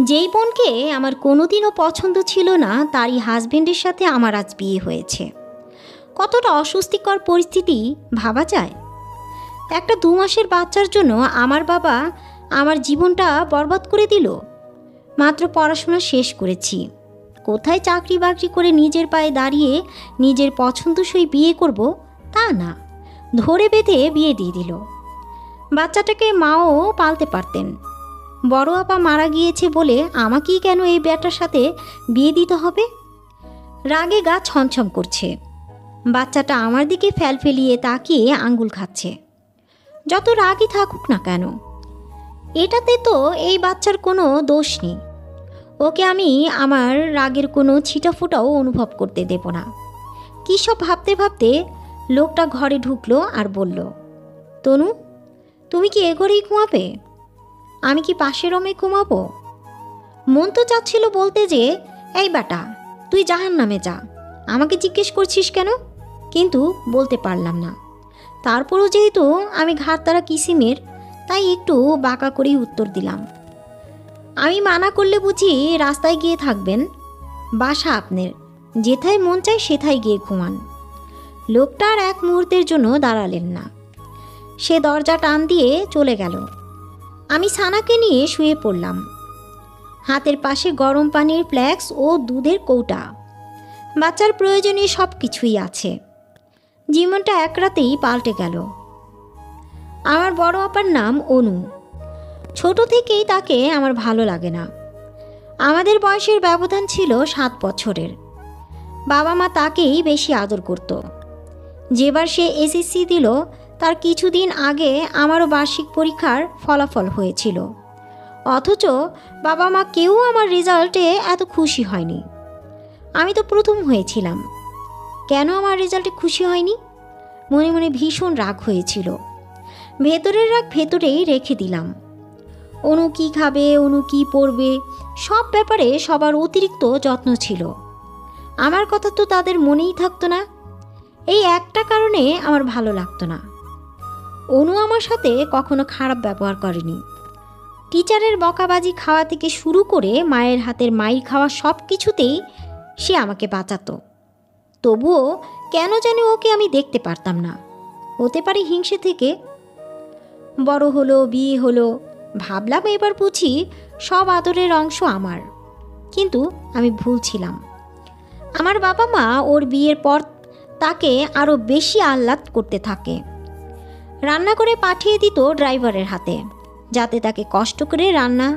যেই বোনকে আমার কোনোদিনও পছন্দ ছিল না, তারই হাজবেন্ডের সাথে আমার আজ বিয়ে হয়েছে। কতটা অস্বস্তিকর পরিস্থিতি ভাবা যায়। একটা 2 মাসের বাচ্চার জন্য আমার বাবা আমার জীবনটা বরবাদ করে দিল। মাত্র পড়াশোনা শেষ করেছি, কোথায় চাকরি বাকরি করে নিজের পায়ে দাঁড়িয়ে নিজের পছন্দসই বিয়ে করব তা না, ধরে বেঁধে বিয়ে দিয়ে দিল। বাচ্চাটাকে মাও পালতে পারতেন। বড় আপা মারা গিয়েছে বলে আমাকেই কেন এই ব্যাটার সাথে বিয়ে দিতে হবে? রাগে গা ছমছম করছে। বাচ্চাটা আমার দিকে ফেলিয়ে তাকিয়ে আঙ্গুল খাচ্ছে। যত রাগই থাকুক না কেন, এটাতে তো এই বাচ্চার কোনো দোষ নেই। ওকে আমি আমার রাগের কোনো ছিটাফোঁটাও অনুভব করতে দেব না। কী সব ভাবতে ভাবতে লোকটা ঘরে ঢুকলো আর বলল, তনু, তুমি কি এ ঘরেই ঘুমাবে? আমি কি পাশের রুমে ঘুমাবো? মন তো চাচ্ছিল বলতে যে, এই বেটা, তুই জাহান্নামে যা, আমাকে জিজ্ঞেস করছিস কেন? কিন্তু বলতে পারলাম না। তারপরও যেহেতু আমি ঘাড়তারা কিসিমের, তাই একটু বাঁকা করেই উত্তর দিলাম, আমি মানা করলে বুঝি রাস্তায় গিয়ে থাকবেন? বাসা আপনার, যেথায় মন চায় সেথায় গিয়ে ঘুমান। লোকটা আর এক মুহূর্তের জন্য দাঁড়ালেন না, সে দরজা টান দিয়ে চলে গেল। আমি সানাকে নিয়ে শুয়ে পড়লাম। হাতের পাশে গরম পানির ফ্ল্যাক্স ও দুধের কৌটা, বাচ্চার প্রয়োজনীয় সব কিছুই আছে। জীবনটা এক রাতেই পাল্টে গেল। আমার বড় আপার নাম অনু। ছোট থেকেই তাকে আমার ভালো লাগে না। আমাদের বয়সের ব্যবধান ছিল 7 বছরের। বাবা মা তাকেই বেশি আদর করত। যেবার সে এসএসসি দিল, তার কিছুদিন আগে আমারও বার্ষিক পরীক্ষার ফলাফল হয়েছিল। অথচ বাবা মা কেউ আমার রেজাল্টে এত খুশি হয়নি। আমি তো প্রথম হয়েছিলাম, কেন আমার রেজাল্টে খুশি হয়নি? মনে মনে ভীষণ রাগ হয়েছিল। ভেতরের রাগ ভেতরেই রেখে দিলাম। অনু কী খাবে, অনু কী পড়বে, সব ব্যাপারে সবার অতিরিক্ত যত্ন ছিল। আমার কথা তো তাদের মনেই থাকতো না। এই একটা কারণে আমার ভালো লাগতো না। অনু আমার সাথে কখনো খারাপ ব্যবহার করেনি। টিচারের বকাবাজি খাওয়া থেকে শুরু করে মায়ের হাতের মাইর খাওয়া সব কিছুতেই সে আমাকে বাঁচাতো। তবুও কেন জানি ওকে আমি দেখতে পারতাম না। হতে পারে হিংসে থেকে। বড় হলো, বিয়ে হলো, ভাবলাম এবার বুঝি সব আদরের অংশ আমার। কিন্তু আমি ভুল ছিলাম। আমার বাবা মা ওর বিয়ের পর তাকে আরও বেশি আহ্লাদ করতে থাকে। রান্না করে পাঠিয়ে দিত ড্রাইভারের হাতে, যাতে তাকে কষ্ট করে রান্না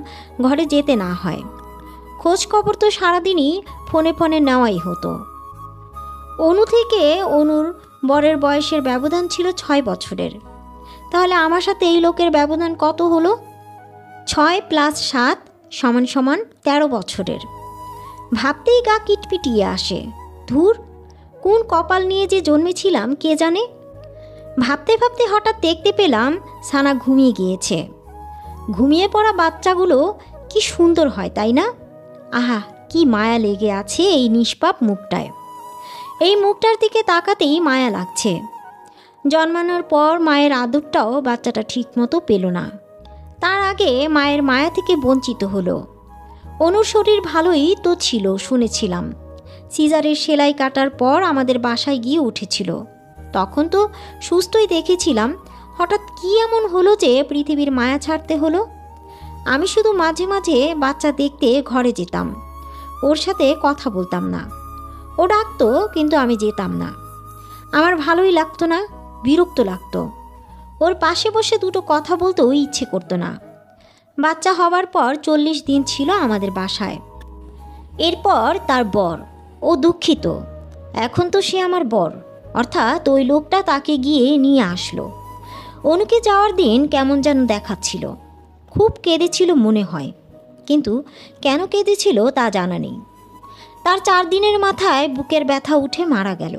ঘরে যেতে না হয়। খোঁজ খবর তো সারাদিনই ফোনে ফোনে নেওয়াই হতো। অনু থেকে অনুর বরের বয়সের ব্যবধান ছিল 6 বছরের। তাহলে আমার সাথে এই লোকের ব্যবধান কত হলো? 6 + 7 = 13 বছরের। ভাবতেই গা কিটপিটিয়ে আসে। ধুর, কোন কপাল নিয়ে যে জন্মেছিলাম কে জানে। ভাবতে ভাবতে হঠাৎ দেখতে পেলাম সানা ঘুমিয়ে গিয়েছে। ঘুমিয়ে পড়া বাচ্চাগুলো কি সুন্দর হয়, তাই না? আহা, কি মায়া লেগে আছে এই নিষ্পাপ মুখটায়। এই মুখটার দিকে তাকাতেই মায়া লাগছে। জন্মানোর পর মায়ের আদরটাও বাচ্চাটা ঠিকমতো পেল না। তার আগে মায়ের মায়া থেকে বঞ্চিত হলো। অনুর শরীর ভালোই তো ছিল শুনেছিলাম। সিজারের সেলাই কাটার পর আমাদের বাসায় গিয়ে উঠেছিল। তখন তো সুস্থই দেখেছিলাম। হঠাৎ কি এমন হলো যে পৃথিবীর মায়া ছাড়তে হলো? আমি শুধু মাঝে মাঝে বাচ্চা দেখতে ঘরে যেতাম। ওর সাথে কথা বলতাম না। ও ডাকতো, কিন্তু আমি যেতাম না। আমার ভালোই লাগতো না, বিরক্ত লাগতো। ওর পাশে বসে দুটো কথা বলতেও ইচ্ছে করতো না। বাচ্চা হবার পর 40 দিন ছিল আমাদের বাসায়। এরপর তার বর। ও দুঃখিত, এখন তো সে আমার বর, অর্থাৎ ওই লোকটা তাকে গিয়ে নিয়ে আসলো। অনুকে যাওয়ার দিন কেমন যেন দেখাচ্ছিল। খুব কেঁদেছিল মনে হয়, কিন্তু কেন কেঁদেছিল তা জানা নেই। তার 4 দিনের মাথায় বুকের ব্যথা উঠে মারা গেল।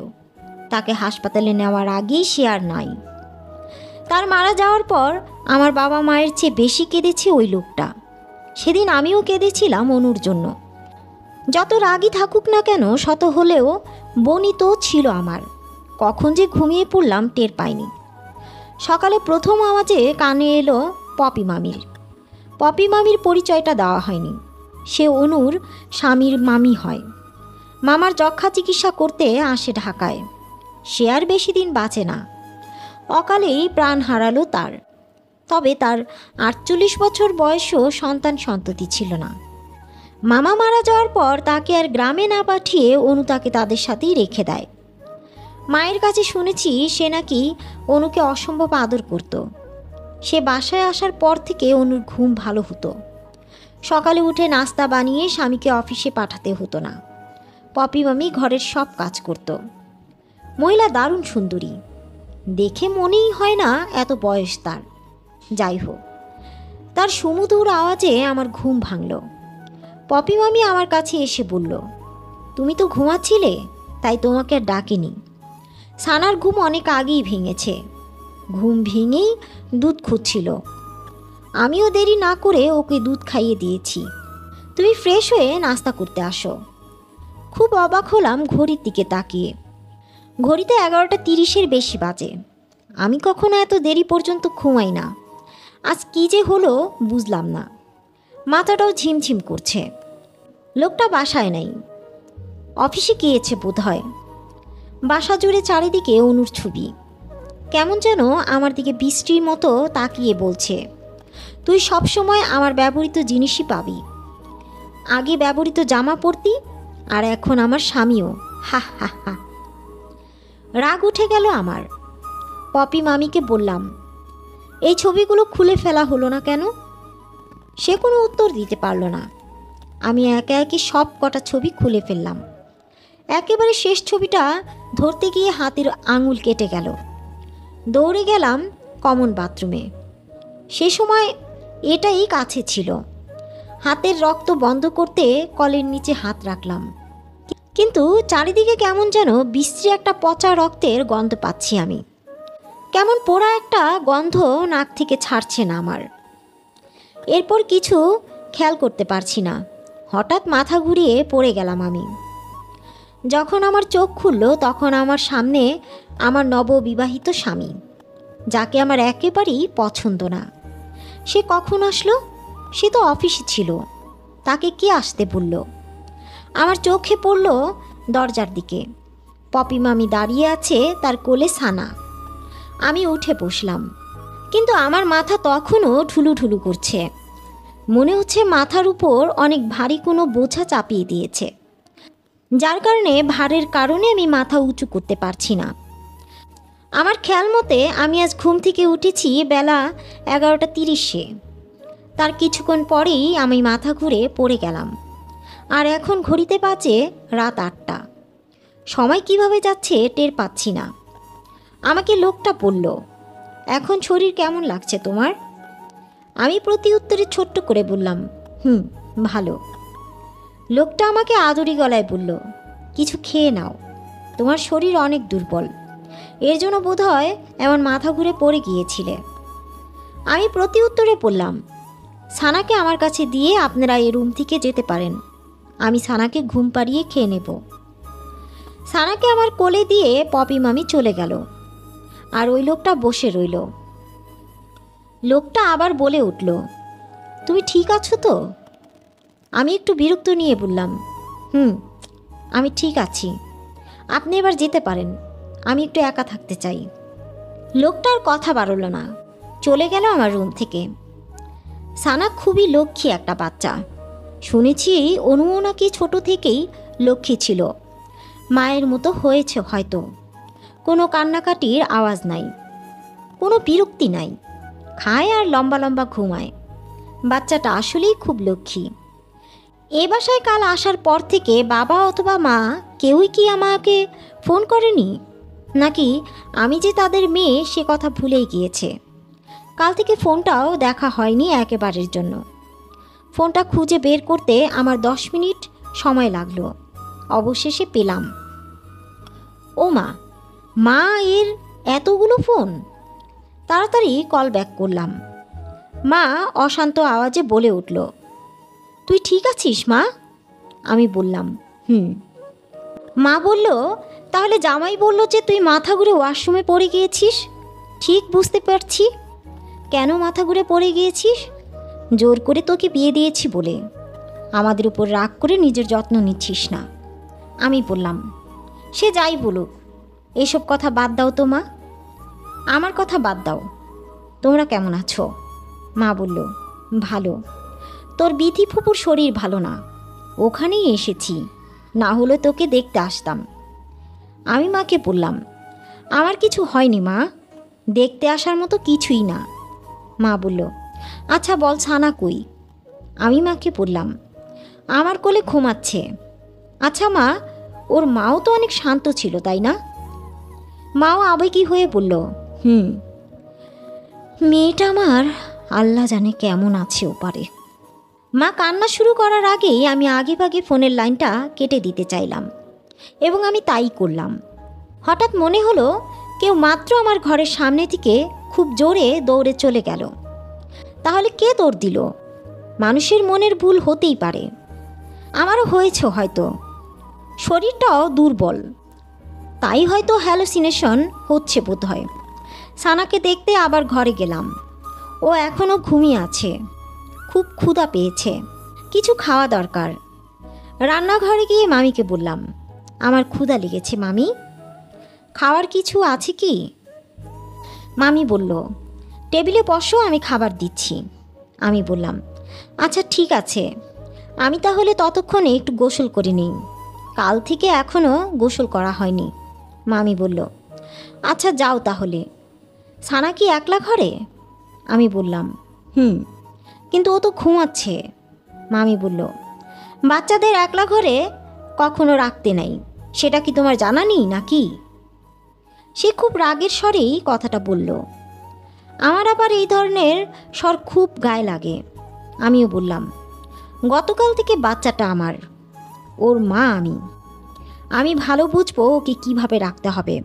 তাকে হাসপাতালে নেওয়ার আগেই সে আর নাই। তার মারা যাওয়ার পর আমার বাবা মায়ের চেয়ে বেশি কেঁদেছে ওই লোকটা। সেদিন আমিও কেঁদেছিলাম অনুর জন্য। যত রাগই থাকুক না কেন, শত হলেও বোনই তো ছিল আমার। কখন যে ঘুমিয়ে পড়লাম টের পাইনি। সকালে প্রথম আওয়াজে কানে এলো পপি মামির। পপি মামির পরিচয়টা দেওয়া হয়নি। সে অনুর স্বামীর মামি হয়। মামার যক্ষা চিকিৎসা করতে আসে ঢাকায়। সে আর বেশি দিন বাঁচে না, অকালেই প্রাণ হারালো তার। তবে তার 48 বছর বয়সেও সন্তান সন্ততি ছিল না। মামা মারা যাওয়ার পর তাকে আর গ্রামে না পাঠিয়ে অনু তাকে তাদের সাথেই রেখে দেয়। মায়ের কাছে শুনেছি সে নাকি অনুকে অসম্ভব আদর করত। সে বাসায় আসার পর থেকে অনুর ঘুম ভালো হতো। সকালে উঠে নাস্তা বানিয়ে স্বামীকে অফিসে পাঠাতে হতো না। পপি মামি ঘরের সব কাজ করত। মহিলা দারুণ সুন্দরী, দেখে মনেই হয় না এত বয়স তার। যাই হোক, তার সুমধুর আওয়াজে আমার ঘুম ভাঙল। পপি মামি আমার কাছে এসে বলল, তুমি তো ঘুমাচ্ছিলে, তাই তোমাকে আর ডাকিনি। সানার ঘুম অনেক আগেই ভেঙেছে। ঘুম ভেঙেই দুধ খুঁজছিল। আমিও দেরি না করে ওকে দুধ খাইয়ে দিয়েছি। তুমি ফ্রেশ হয়ে নাস্তা করতে আসো। খুব অবাক হলাম ঘড়ির দিকে তাকিয়ে। ঘড়িতে 11:30-এর বেশি বাজে। আমি কখনো এত দেরি পর্যন্ত ঘুমাই না। আজ কী যে হলো বুঝলাম না। মাথাটাও ঝিমঝিম করছে। লোকটা বাসায় নাই, অফিসে গিয়েছে বোধহয়। বাসা জুড়ে চারিদিকে অনুর ছবি। কেমন যেন আমার দিকে বৃষ্টির মতো তাকিয়ে বলছে, তুই সবসময় আমার ব্যবহৃত জিনিসই পাবি। আগে ব্যবহৃত জামা পরতি, আর এখন আমার স্বামীও। হা হা হা। রাগ উঠে গেল আমার। পপি মামিকে বললাম, এই ছবিগুলো খুলে ফেলা হলো না কেন? সে কোনো উত্তর দিতে পারল না। আমি একে একে সব কটা ছবি খুলে ফেললাম। একেবারে শেষ ছবিটা ধরতে গিয়ে হাতের আঙুল কেটে গেল। দৌড়ে গেলাম কমন বাথরুমে। সে সময় এটাই কাছে ছিল। হাতের রক্ত বন্ধ করতে কলের নিচে হাত রাখলাম, কিন্তু চারিদিকে কেমন যেন বিশ্রী একটা পচা রক্তের গন্ধ পাচ্ছি আমি। কেমন পোড়া একটা গন্ধ নাক থেকে ছাড়ছে না আমার। এরপর কিছু খেয়াল করতে পারছি না। হঠাৎ মাথা ঘুরিয়ে পড়ে গেলাম আমি। যখন আমার চোখ খুলল তখন আমার সামনে আমার নববিবাহিত স্বামী, যাকে আমার একেবারেই পছন্দ না। সে কখন আসলো? সে তো অফিসে ছিল। তাকে কে আসতে বলল? আমার চোখে পড়ল দরজার দিকে। পপি মামি দাঁড়িয়ে আছে, তার কোলে সানা। আমি উঠে বসলাম, কিন্তু আমার মাথা তখনও ঢুলুঢুলু করছে। মনে হচ্ছে মাথার উপর অনেক ভারী কোনো বোঝা চাপিয়ে দিয়েছে, যার কারণে ভারের কারণে আমি মাথা উঁচু করতে পারছি না। আমার খেয়াল মতে আমি আজ ঘুম থেকে উঠেছি বেলা 11:30-এ। তার কিছুক্ষণ পরেই আমি মাথা ঘুরে পড়ে গেলাম। আর এখন ঘড়িতে বাজে রাত 8টা। সময় কিভাবে যাচ্ছে টের পাচ্ছি না। আমাকে লোকটা বলল, এখন শরীর কেমন লাগছে তোমার? আমি প্রতি উত্তরে ছোট্ট করে বললাম, ভালো। লোকটা আমাকে আদুরি গলায় বলল, কিছু খেয়ে নাও, তোমার শরীর অনেক দুর্বল, এর জন্য বোধহয় এমন মাথা ঘুরে পড়ে গিয়েছিলে। আমি প্রতি উত্তরে বললাম, সানাকে আমার কাছে দিয়ে আপনারা এই রুম থেকে যেতে পারেন। আমি সানাকে ঘুম পাড়িয়ে খেয়ে নেব। সানাকে আমার কোলে দিয়ে পপি মামি চলে গেল, আর ওই লোকটা বসে রইল। লোকটা আবার বলে উঠল, তুমি ঠিক আছো তো? আমি একটু বিরক্ত নিয়ে বললাম, আমি ঠিক আছি, আপনি এবার যেতে পারেন, আমি একটু একা থাকতে চাই। লোকটার কথা বাড়ল না, চলে গেল আমার রুম থেকে। সানা খুবই লক্ষ্মী একটা বাচ্চা। শুনেছি অনুও নাকি ছোট থেকেই লক্ষ্মী ছিল। মায়ের মতো হয়েছে হয়তো। কোনো কান্নাকাটির আওয়াজ নাই, কোনো বিরক্তি নাই, খায় আর লম্বা লম্বা ঘুমায়। বাচ্চাটা আসলেই খুব লক্ষ্মী। এ বাসায় কাল আসার পর থেকে বাবা অথবা মা কেউই কি আমাকে ফোন করেনি, নাকি আমি যে তাদের মেয়ে সে কথা ভুলেই গিয়েছে। কাল থেকে ফোনটাও দেখা হয়নি একেবারের জন্য। ফোনটা খুঁজে বের করতে আমার 10 মিনিট সময় লাগলো। অবশেষে পেলাম। ও মা এর এতগুলো ফোন! তাড়াতাড়ি কল ব্যাক করলাম। মা অশান্ত আওয়াজে বলে উঠল, তুই ঠিক আছিস মা? আমি বললাম, মা বলল, তাহলে জামাই বলল যে তুই মাথা ঘুরে ওয়াশরুমে পড়ে গিয়েছিস। ঠিক বুঝতে পারছি কেন মাথা ঘুরে পড়ে গিয়েছিস। জোর করে তোকে বিয়ে দিয়েছি বলে। আমাদের উপর রাগ করে নিজের যত্ন নিচ্ছিস না। আমি বললাম, সে যাই বলুক, এসব কথা বাদ দাও তো মা। আমার কথা বাদ দাও, তোমরা কেমন আছো? মা বলল, ভালো। তোর বিথি ফুপুর শরীর ভালো না, ওখানেই এসেছি, না হলে তোকে দেখতে আসতাম। আমি মাকে বললাম, আমার কিছু হয়নি মা, দেখতে আসার মতো কিছুই না। মা বলল, আচ্ছা বল ছানা কই? আমি মাকে বললাম, আমার কোলে ঘুমাচ্ছে। আচ্ছা মা, ওর মাও তো অনেক শান্ত ছিল তাই না? মাও আবেগী হয়ে বলল, মেয়েটা আমার আল্লাহ জানে কেমন আছে ওপারে। মা কান্না শুরু করার আগেই আমি আগেভাগে ফোনের লাইনটা কেটে দিতে চাইলাম, এবং আমি তাই করলাম। হঠাৎ মনে হলো কেউ মাত্র আমার ঘরের সামনে থেকে খুব জোরে দৌড়ে চলে গেল। তাহলে কে দৌড় দিল? মানুষের মনের ভুল হতেই পারে, আমারও হয়েছে হয়তো। শরীরটাও দুর্বল, তাই হয়তো হ্যালোসিনেশন হচ্ছে বোধহয়। সানাকে দেখতে আবার ঘরে গেলাম, ও এখনও ঘুমিয়ে আছে। খুব ক্ষুধা পেয়েছে, কিছু খাওয়া দরকার। রান্নাঘরে গিয়ে মামিকে বললাম, আমার ক্ষুধা লেগেছে মামি, খাওয়ার কিছু আছে কি? মামি বলল, টেবিলে বসো, আমি খাবার দিচ্ছি। আমি বললাম, আচ্ছা ঠিক আছে, আমি তাহলে ততক্ষণে একটু গোসল করে নিই, কাল থেকে এখনও গোসল করা হয়নি। মামি বলল, আচ্ছা যাও তাহলে। সানা কি একলা ঘরে? আমি বললাম, কিন্তু ও তো ঘুমাচ্ছে। মামি বলল, বাচ্চাদের একলা ঘরে কখনো রাখতে নাই, সেটা কি তোমার জানা নেই নাকি? সে খুব রাগের স্বরেই কথাটা বলল। আমার আবার এই ধরনের স্বর খুব গায়ে লাগে। আমিও বললাম, গতকাল থেকে বাচ্চাটা আমার, ওর মা আমি ভালো বুঝবো ওকে কিভাবে রাখতে হবে।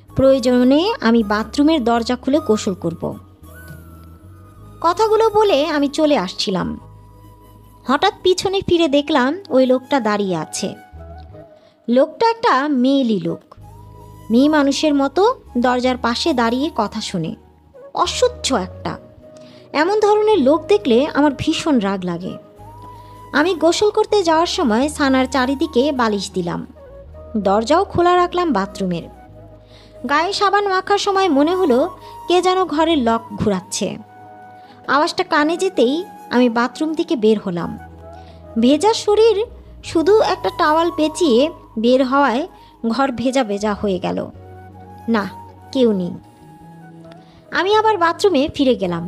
প্রয়োজনে আমি বাথরুমের দরজা খুলে গোসল করব। কথাগুলো বলে আমি চলে আসছিলাম। হঠাৎ পিছনে ফিরে দেখলাম ওই লোকটা দাঁড়িয়ে আছে। লোকটা একটা মেয়েলি লোক, মেয়ে মানুষের মতো দরজার পাশে দাঁড়িয়ে কথা শুনে। অসহ্য একটা, এমন ধরনের লোক দেখলে আমার ভীষণ রাগ লাগে। আমি গোসল করতে যাওয়ার সময় সানার চারিদিকে বালিশ দিলাম, দরজাও খোলা রাখলাম বাথরুমের। গায়ে সাবান মাখার সময় মনে হলো কে যেন ঘরের লক ঘুরাচ্ছে। আওয়াজটা কানে যেতেই আমি বাথরুম থেকে বের হলাম। ভেজা শরীর, শুধু একটা টাওয়াল পেঁচিয়ে বের হওয়ায় ঘর ভেজা ভেজা হয়ে গেল। না, কেউ নেই। আমি আবার বাথরুমে ফিরে গেলাম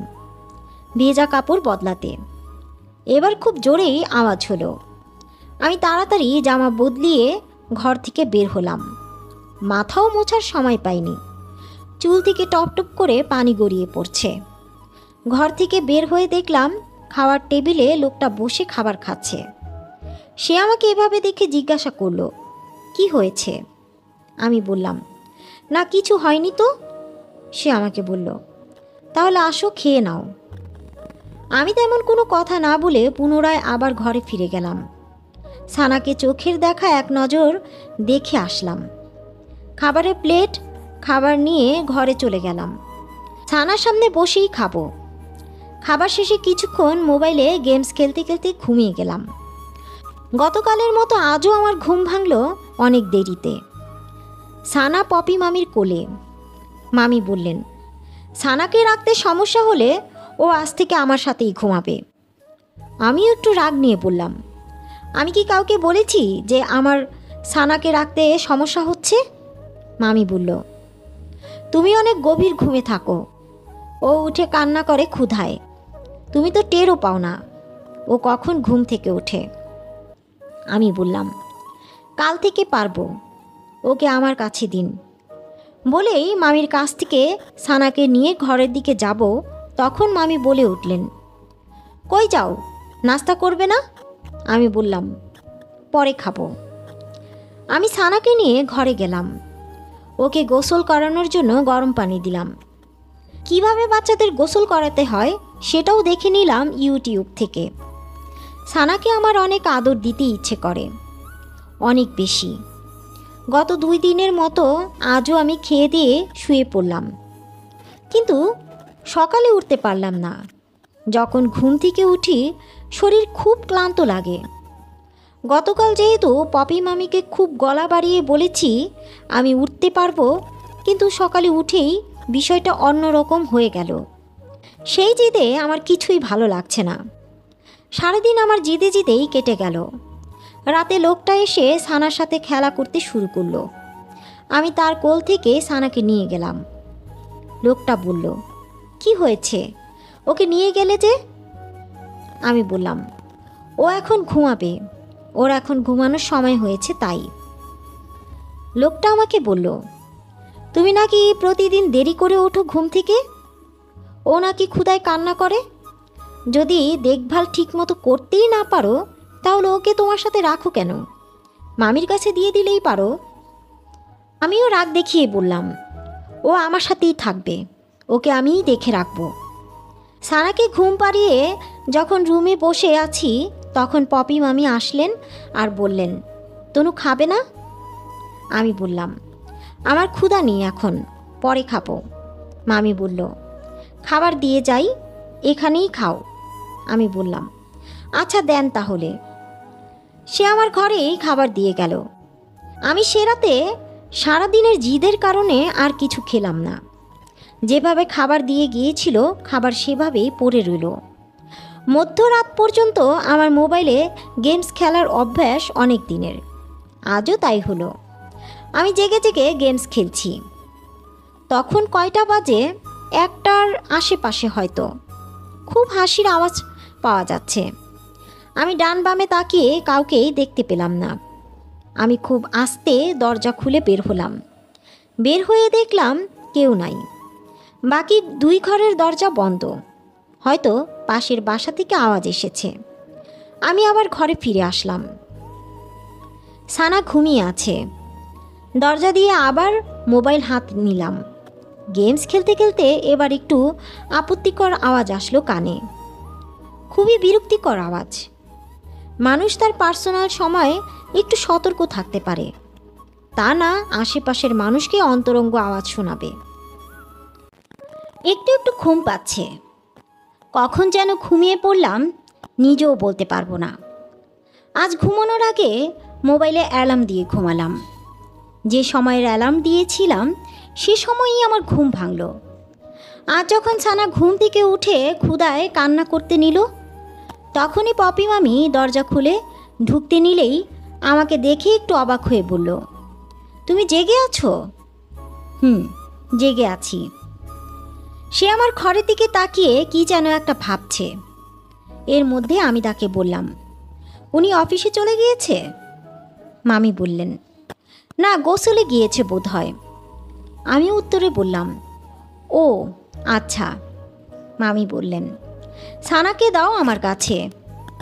ভেজা কাপড় বদলাতে। এবার খুব জোরেই আওয়াজ হলো। আমি তাড়াতাড়ি জামা বদলিয়ে ঘর থেকে বের হলাম। মাথাও মোছার সময় পাইনি, চুল থেকে টপটপ করে পানি গড়িয়ে পড়ছে। ঘর থেকে বের হয়ে দেখলাম খাওয়ার টেবিলে লোকটা বসে খাবার খাচ্ছে। সে আমাকে এভাবে দেখে জিজ্ঞাসা করলো, কি হয়েছে? আমি বললাম, না কিছু হয়নি তো। সে আমাকে বলল, তাহলে আসো খেয়ে নাও। আমি তেমন কোনো কথা না বলে পুনরায় আবার ঘরে ফিরে গেলাম। সানাকে চোখের দেখা এক নজর দেখে আসলাম। খাবারের প্লেট, খাবার নিয়ে ঘরে চলে গেলাম। সানার সামনে বসেই খাবো। খাবার শেষে কিছুক্ষণ মোবাইলে গেমস খেলতে খেলতে ঘুমিয়ে গেলাম। গতকালের মতো আজও আমার ঘুম ভাঙল অনেক দেরিতে। সানা পপি মামির কোলে। মামি বললেন, সানাকে রাখতে সমস্যা হলে ও আজ থেকে আমার সাথেই ঘুমাবে। আমিও একটু রাগ নিয়ে বললাম, আমি কি কাউকে বলেছি যে আমার সানাকে রাখতে সমস্যা হচ্ছে? মামি বলল, তুমি অনেক গভীর ঘুমে থাকো, ও উঠে কান্না করে ক্ষুধায়, তুমি তো টেরও পাও না ও কখন ঘুম থেকে ওঠে। আমি বললাম, কাল থেকে পারবো, ওকে আমার কাছে দিন। বলেই মামির কাছ থেকে সানাকে নিয়ে ঘরের দিকে যাব, তখন মামি বলে উঠলেন, কই যাও, নাস্তা করবে না? আমি বললাম, পরে খাবো। আমি সানাকে নিয়ে ঘরে গেলাম। ওকে গোসল করানোর জন্য গরম পানি দিলাম। কিভাবে বাচ্চাদের গোসল করাতে হয় সেটাও দেখে নিলাম ইউটিউব থেকে। সানাকে আমার অনেক আদর দিতে ইচ্ছে করে, অনেক বেশি। গত 2 দিনের মতো আজও আমি খেয়ে দিয়ে শুয়ে পড়লাম, কিন্তু সকালে উঠতে পারলাম না। যখন ঘুম থেকে উঠি শরীর খুব ক্লান্ত লাগে। গতকাল যেহেতু পপি মামিকে খুব গলা বাড়িয়ে বলেছি আমি উঠতে পারবো, কিন্তু সকালে উঠেই বিষয়টা অন্যরকম হয়ে গেল। সেই জিদে আমার কিছুই ভালো লাগছে না। সারাদিন আমার জিদে জিদেই কেটে গেল। রাতে লোকটা এসে সানার সাথে খেলা করতে শুরু করলো। আমি তার কোল থেকে সানাকে নিয়ে গেলাম। লোকটা বলল, কি হয়েছে, ওকে নিয়ে গেলে যে? আমি বললাম, ও এখন ঘুমাবে, ওর এখন ঘুমানোর সময় হয়েছে তাই। লোকটা আমাকে বলল, তুমি নাকি প্রতিদিন দেরি করে ওঠো ঘুম থেকে? ও নাকি ক্ষুধায় কান্না করে। যদি দেখভাল ঠিকমতো করতেই না পারো তাহলে ওকে তোমার সাথে রাখো কেন? মামির কাছে দিয়ে দিলেই পারো। আমিও রাগ দেখিয়ে বললাম, ও আমার সাথেই থাকবে, ওকে আমিই দেখে রাখবো। সানাকে ঘুম পাড়িয়ে যখন রুমে বসে আছি তখন পপি মামি আসলেন আর বললেন, তনু খাবে না? আমি বললাম, আমার ক্ষুধা নেই এখন, পরে খাবো। মামি বলল, খাবার দিয়ে যাই, এখানেই খাও। আমি বললাম, আচ্ছা দেন তাহলে। সে আমার ঘরেই খাবার দিয়ে গেল। আমি সে রাতে সারাদিনের জিদের কারণে আর কিছু খেলাম না। যেভাবে খাবার দিয়ে গিয়েছিল খাবার সেভাবেই পড়ে রইল। মধ্যরাত পর্যন্ত আমার মোবাইলে গেমস খেলার অভ্যাস অনেক দিনের, আজও তাই হলো। আমি জেগে জেগে গেমস খেলছি। তখন কয়টা বাজে, 1টার আশেপাশে হয়তো। খুব হাসির আওয়াজ পাওয়া যাচ্ছে। আমি ডান বামে তাকিয়ে কাউকেই দেখতে পেলাম না। আমি খুব আস্তে দরজা খুলে বের হলাম। বের হয়ে দেখলাম কেউ নাই। বাকি 2 ঘরের দরজা বন্ধ। হয়তো পাশের বাসা থেকে আওয়াজ এসেছে। আমি আবার ঘরে ফিরে আসলাম। সানা ঘুমিয়ে আছে। দরজা দিয়ে আবার মোবাইল হাত নিলাম। গেমস খেলতে খেলতে এবার একটু আপত্তিকর আওয়াজ আসলো কানে। খুবই বিরক্তিকর আওয়াজ। মানুষ তার পার্সোনাল সময়ে একটু সতর্ক থাকতে পারে, তা না আশেপাশের মানুষকে অন্তরঙ্গ আওয়াজ শোনাবে। একটু একটু ঘুম পাচ্ছে। কখন যেন ঘুমিয়ে পড়লাম নিজেও বলতে পারবো না। আজ ঘুমানোর আগে মোবাইলে অ্যালার্ম দিয়ে ঘুমালাম। যে সময়ের অ্যালার্ম দিয়েছিলাম সে সময়ই আমার ঘুম ভাঙল। আজ যখন সানা ঘুম থেকে উঠে ক্ষুধায় কান্না করতে নিল তখনই পপি মামি দরজা খুলে ঢুকতে নিলেই আমাকে দেখে একটু অবাক হয়ে বলল, তুমি জেগে আছো? জেগে আছি। সে আমার ঘরের দিকে তাকিয়ে কি যেন একটা ভাবছে। এর মধ্যে আমি তাকে বললাম, উনি অফিসে চলে গিয়েছে? মামি বললেন, না গোসলে গিয়েছে বোধহয়। আমি উত্তরে বললাম, ও আচ্ছা। মামি বললেন, সানাকে দাও আমার কাছে,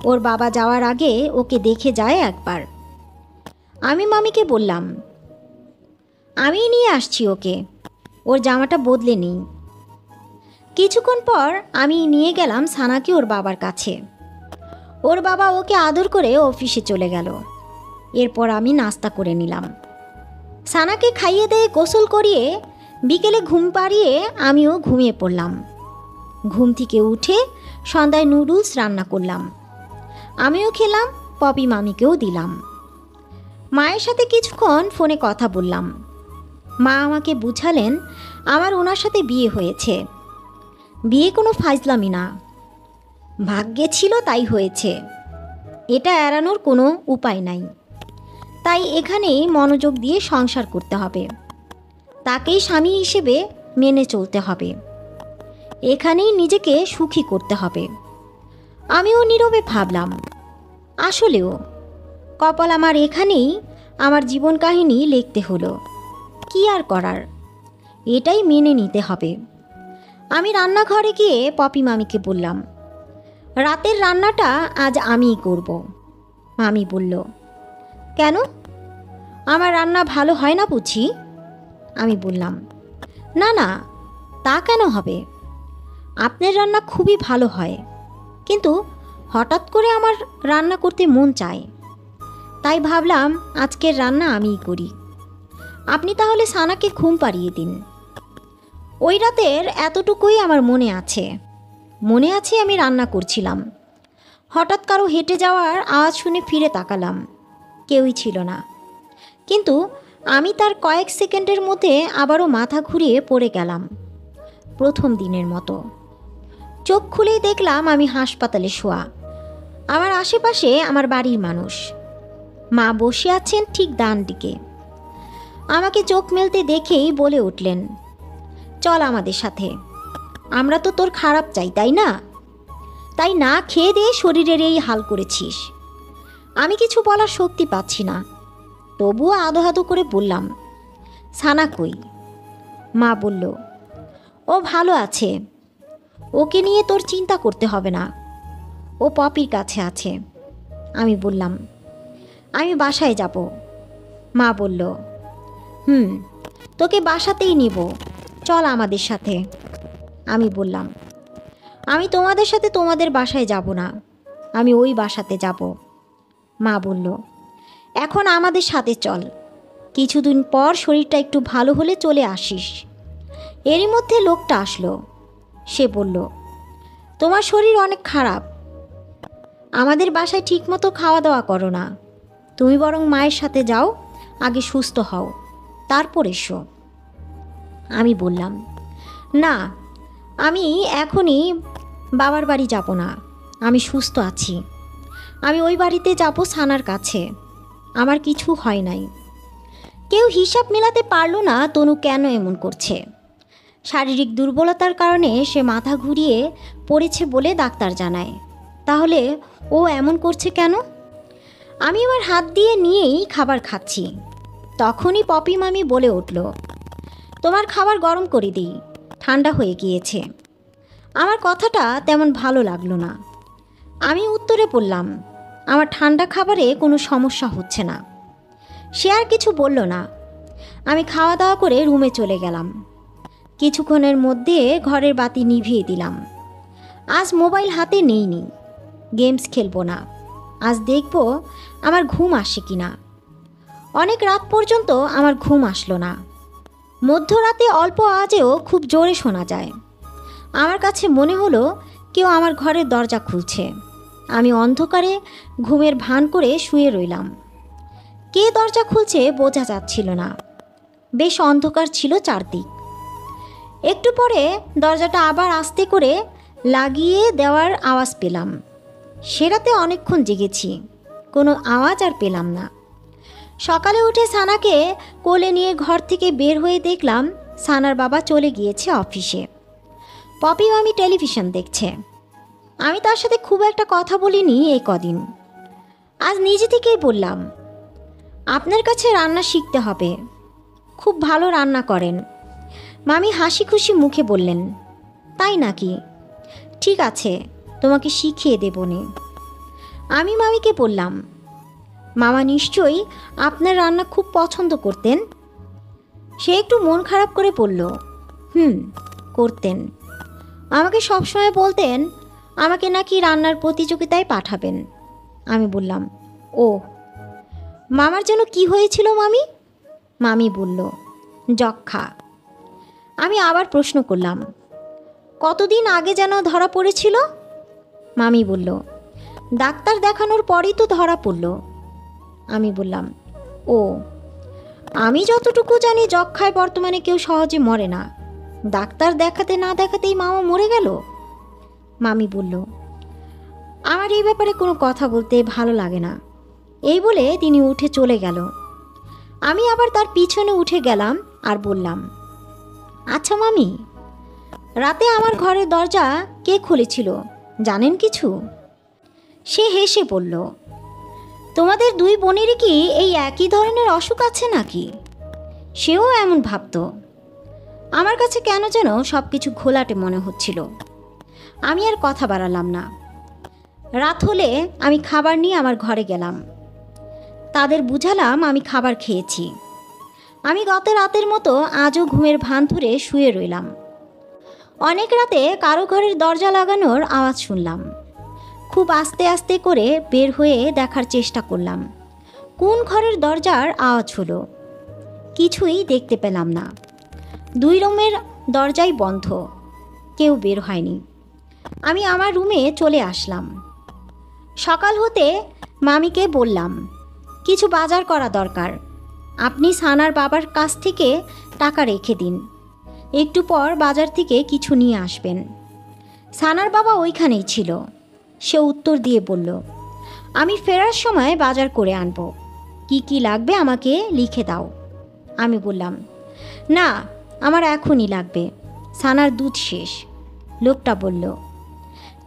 ওর বাবা যাওয়ার আগে ওকে দেখে যায় একবার। আমি মামিকে বললাম, আমি নিয়ে আসছি ওকে, ওর জামাটা বদলে নিই। কিছুক্ষণ পর আমি নিয়ে গেলাম সানাকে ওর বাবার কাছে। ওর বাবা ওকে আদর করে অফিসে চলে গেল। এরপর আমি নাস্তা করে নিলাম। সানাকে খাইয়ে দিয়ে গোসল করিয়ে বিকেলে ঘুম পাড়িয়ে আমিও ঘুমিয়ে পড়লাম। ঘুম থেকে উঠে সন্ধ্যায় নুডলস রান্না করলাম। আমিও খেলাম, পপি মামিকেও দিলাম। মায়ের সাথে কিছুক্ষণ ফোনে কথা বললাম। মা আমাকে বুঝালেন আমার ওনার সাথে বিয়ে হয়েছে। বিয়ে কোনো ফাজলামি না, ভাগ্যে ছিল তাই হয়েছে, এটা এড়ানোর কোনো উপায় নাই। তাই এখানেই মনোযোগ দিয়ে সংসার করতে হবে, তাকেই স্বামী হিসেবে মেনে চলতে হবে, এখানেই নিজেকে সুখী করতে হবে। আমিও নীরবে ভাবলাম, আসলেও কপাল আমার এখানেই আমার জীবন কাহিনী লিখতে হলো। কি আর করার, এটাই মেনে নিতে হবে। আমি রান্নাঘরে গিয়ে পপি মামিকে বললাম, রাতের রান্নাটা আজ আমিই করব। মামি বলল, কেন, আমার রান্না ভালো হয় না বুঝি? আমি বললাম, না না, তা কেন হবে, আপনার রান্না খুবই ভালো হয়, কিন্তু হঠাৎ করে আমার রান্না করতে মন চায়, তাই ভাবলাম আজকের রান্না আমিই করি। আপনি তাহলে সানাকে ঘুম পাড়িয়ে দিন। ওই রাতের এতটুকুই আমার মনে আছে। মনে আছে আমি রান্না করছিলাম। হঠাৎ কারো হেঁটে যাওয়ার আওয়াজ শুনে ফিরে তাকালাম, কেউই ছিল না। কিন্তু আমি তার কয়েক সেকেন্ডের মধ্যে আবারও মাথা ঘুরিয়ে পড়ে গেলাম, প্রথম দিনের মতো। চোখ খুলেই দেখলাম আমি হাসপাতালে শোয়া। আমার আশেপাশে আমার বাড়ির মানুষ। মা বসে আছেন ঠিক ডান দিকে। আমাকে চোখ মেলতে দেখেই বলে উঠলেন, চল আমাদের সাথে, আমরা তো তোর খারাপ চাই, তাই না? তাই না খেয়ে দিয়ে শরীরের এই হাল করেছিস। আমি কিছু বলার শক্তি পাচ্ছি না, তবুও আদো আদো করে বললাম, সানা কই? মা বলল, ও ভালো আছে, ওকে নিয়ে তোর চিন্তা করতে হবে না, ও পপির কাছে আছে। আমি বললাম, আমি বাসায় যাব। মা বলল, তোকে বাসাতেই নিব, চল আমাদের সাথে। আমি বললাম, আমি তোমাদের সাথে তোমাদের বাসায় যাব না, আমি ওই বাসাতে যাব। মা বলল, এখন আমাদের সাথে চল, কিছুদিন পর শরীরটা একটু ভালো হলে চলে আসিস। এরই মধ্যে লোকটা আসলো। সে বলল, তোমার শরীর অনেক খারাপ, আমাদের বাসায় ঠিকমতো খাওয়া দাওয়া করো না, তুমি বরং মায়ের সাথে যাও, আগে সুস্থ হও, তারপর এসো। আমি বললাম, না, আমি এখনই বাবার বাড়ি যাব না, আমি সুস্থ আছি, আমি ওই বাড়িতে যাব সানার কাছে, আমার কিছু হয় নাই। কেউ হিসাব মেলাতে পারল না তনু কেন এমন করছে। শারীরিক দুর্বলতার কারণে সে মাথা ঘুরিয়ে পড়েছে বলে ডাক্তার জানায়। তাহলে ও এমন করছে কেন? আমি আমার হাত দিয়ে নিয়েই খাবার খাচ্ছি, তখনই পপি মামি বলে উঠল, তোমার খাবার গরম করে দিই, ঠান্ডা হয়ে গিয়েছে। আমার কথাটা তেমন ভালো লাগলো না। আমি উত্তরে বললাম, আমার ঠান্ডা খাবারে কোনো সমস্যা হচ্ছে না। সে আর কিছু বলল না। আমি খাওয়া দাওয়া করে রুমে চলে গেলাম। কিছুক্ষণের মধ্যে ঘরের বাতি নিভিয়ে দিলাম। আজ মোবাইল হাতে নেইনি, গেমস খেলবো না, আজ দেখব আমার ঘুম আসে কিনা। অনেক রাত পর্যন্ত আমার ঘুম আসলো না। মধ্যরাতে অল্প আওয়াজেও খুব জোরে শোনা যায়। আমার কাছে মনে হলো কেউ আমার ঘরের দরজা খুলছে। আমি অন্ধকারে ঘুমের ভান করে শুয়ে রইলাম। কে দরজা খুলছে বোঝা যাচ্ছিল না, বেশ অন্ধকার ছিল চারদিক। একটু পরে দরজাটা আবার আস্তে করে লাগিয়ে দেওয়ার আওয়াজ পেলাম। সে রাতে অনেকক্ষণ জেগেছি, কোনো আওয়াজ আর পেলাম না। সকালে উঠে সানাকে কোলে নিয়ে ঘর থেকে বের হয়ে দেখলাম সানার বাবা চলে গিয়েছে অফিসে। পপি মামি টেলিভিশন দেখছে। আমি তার সাথে খুব একটা কথা বলিনি এই কদিন। আজ নিজে থেকেই বললাম, আপনার কাছে রান্না শিখতে হবে, খুব ভালো রান্না করেন। মামি হাসি খুশি মুখে বললেন, তাই নাকি? ঠিক আছে, তোমাকে শিখিয়ে দেবনি। আমি মামিকে বললাম, মামা নিশ্চয়ই আপনার রান্না খুব পছন্দ করতেন। সে একটু মন খারাপ করে বলল, করতেন। আমাকে সবসময় বলতেন আমাকে নাকি রান্নার প্রতিযোগিতায় পাঠাবেন। আমি বললাম, ও, মামার যেন কি হয়েছিল মামি? মামি বলল, যক্ষা। আমি আবার প্রশ্ন করলাম, কতদিন আগে যেন ধরা পড়েছিল? মামি বলল, ডাক্তার দেখানোর পরই তো ধরা পড়ল। আমি বললাম, ও, আমি যতটুকু জানি যক্ষায় বর্তমানে কেউ সহজে মরে না, ডাক্তার দেখাতে না দেখাতেই মামা মরে গেল। মামি বলল, আমার এই ব্যাপারে কোনো কথা বলতে ভালো লাগে না। এই বলে তিনি উঠে চলে গেল। আমি আবার তার পিছনে উঠে গেলাম আর বললাম, আচ্ছা মামি, রাতে আমার ঘরের দরজা কে খুলেছিল জানেন কিছু? সে হেসে বলল, তোমাদের দুই বোনেরই কি এই একই ধরনের অসুখ আছে নাকি? সেও এমন ভাবত। আমার কাছে কেন যেন সব কিছু ঘোলাটে মনে হচ্ছিল। আমি আর কথা বাড়ালাম না। রাত হলে আমি খাবার নিয়ে আমার ঘরে গেলাম। তাদের বুঝালাম আমি খাবার খেয়েছি। আমি গত রাতের মতো আজও ঘুমের ভান ধরে শুয়ে রইলাম। অনেক রাতে কারো ঘরের দরজা লাগানোর আওয়াজ শুনলাম। খুব আস্তে আস্তে করে বের হয়ে দেখার চেষ্টা করলাম কোন ঘরের দরজার আওয়াজ হলো। কিছুই দেখতে পেলাম না। দুই রুমের দরজাই বন্ধ, কেউ বের হয়নি। আমি আমার রুমে চলে আসলাম। সকাল হতে মামিকে বললাম, কিছু বাজার করা দরকার, আপনি সানার বাবার কাছ থেকে টাকা রেখে দিন, একটু পর বাজার থেকে কিছু নিয়ে আসবেন। সানার বাবা ওইখানেই ছিল। সে উত্তর দিয়ে বলল, আমি ফেরার সময় বাজার করে আনব, কি কি লাগবে আমাকে লিখে দাও। আমি বললাম, না, আমার এখনই লাগবে, সানার দুধ শেষ। লোকটা বলল,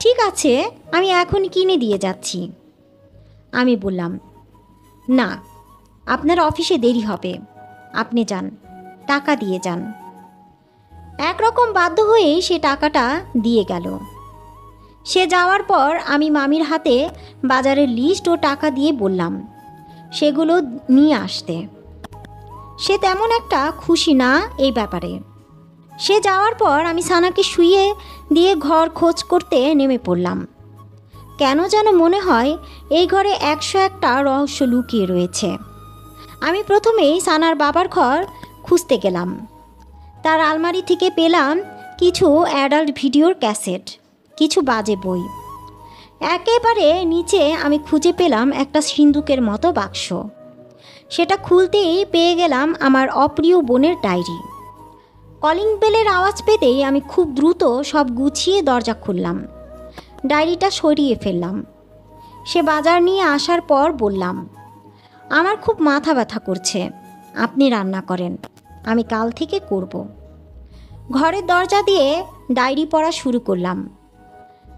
ঠিক আছে, আমি এখন কিনে দিয়ে যাচ্ছি। আমি বললাম, না, আপনার অফিসে দেরি হবে, আপনি যান, টাকা দিয়ে যান। একরকম বাধ্য হয়ে সে টাকাটা দিয়ে গেল। সে যাওয়ার পর আমি মামির হাতে বাজারের লিস্ট ও টাকা দিয়ে বললাম সেগুলো নিয়ে আসতে। সে তেমন একটা খুশি না এই ব্যাপারে। সে যাওয়ার পর আমি সানাকে শুইয়ে দিয়ে ঘর খোঁজ করতে নেমে পড়লাম। কেন যেন মনে হয় এই ঘরে 101টা রহস্য লুকিয়ে রয়েছে। আমি প্রথমেই সানার বাবার ঘর খুঁজতে গেলাম। তার আলমারি থেকে পেলাম কিছু অ্যাডাল্ট ভিডিওর ক্যাসেট, কিছু বাজে বই। একেবারে নিচে আমি খুঁজে পেলাম একটা সিন্দুকের মতো বাক্স। সেটা খুলতেই পেয়ে গেলাম আমার অপ্রিয় বোনের ডায়েরি। কলিং বেলের আওয়াজ পেতেই আমি খুব দ্রুত সব গুছিয়ে দরজা খুললাম, ডায়েরিটা সরিয়ে ফেললাম। সে বাজার নিয়ে আসার পর বললাম, আমার খুব মাথা ব্যথা করছে, আপনি রান্না করেন, আমি কাল থেকে করব। ঘরের দরজা দিয়ে ডায়েরি পড়া শুরু করলাম।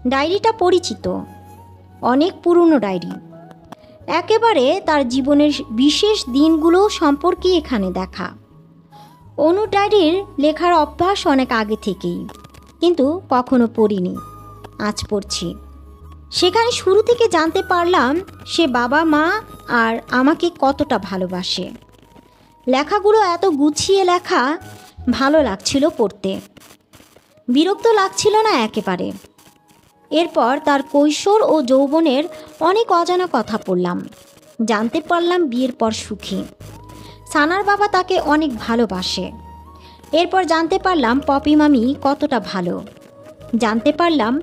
ডায়েরিটা পরিচিত, অনেক পুরনো ডায়েরি। একেবারে তার জীবনের বিশেষ দিনগুলো সম্পর্কে এখানে দেখা। অনু ডায়েরির লেখার অভ্যাস অনেক আগে থেকেই, কিন্তু কখনো পড়িনি, আজ পড়ছি। সেখানে শুরু থেকে জানতে পারলাম সে বাবা মা আর আমাকে কতটা ভালোবাসে। লেখাগুলো এত গুছিয়ে লেখা, ভালো লাগছিল পড়তে, বিরক্ত লাগছিল না একেবারে। এরপর তার কৈশোর ও যৌবনের অনেক অজানা কথা পড়লাম। জানতে পারলাম বিয়ের পর সুখী, সানার বাবা তাকে অনেক ভালোবাসে। এরপর জানতে পারলাম পপি মামি কতটা ভালো। জানতে পারলাম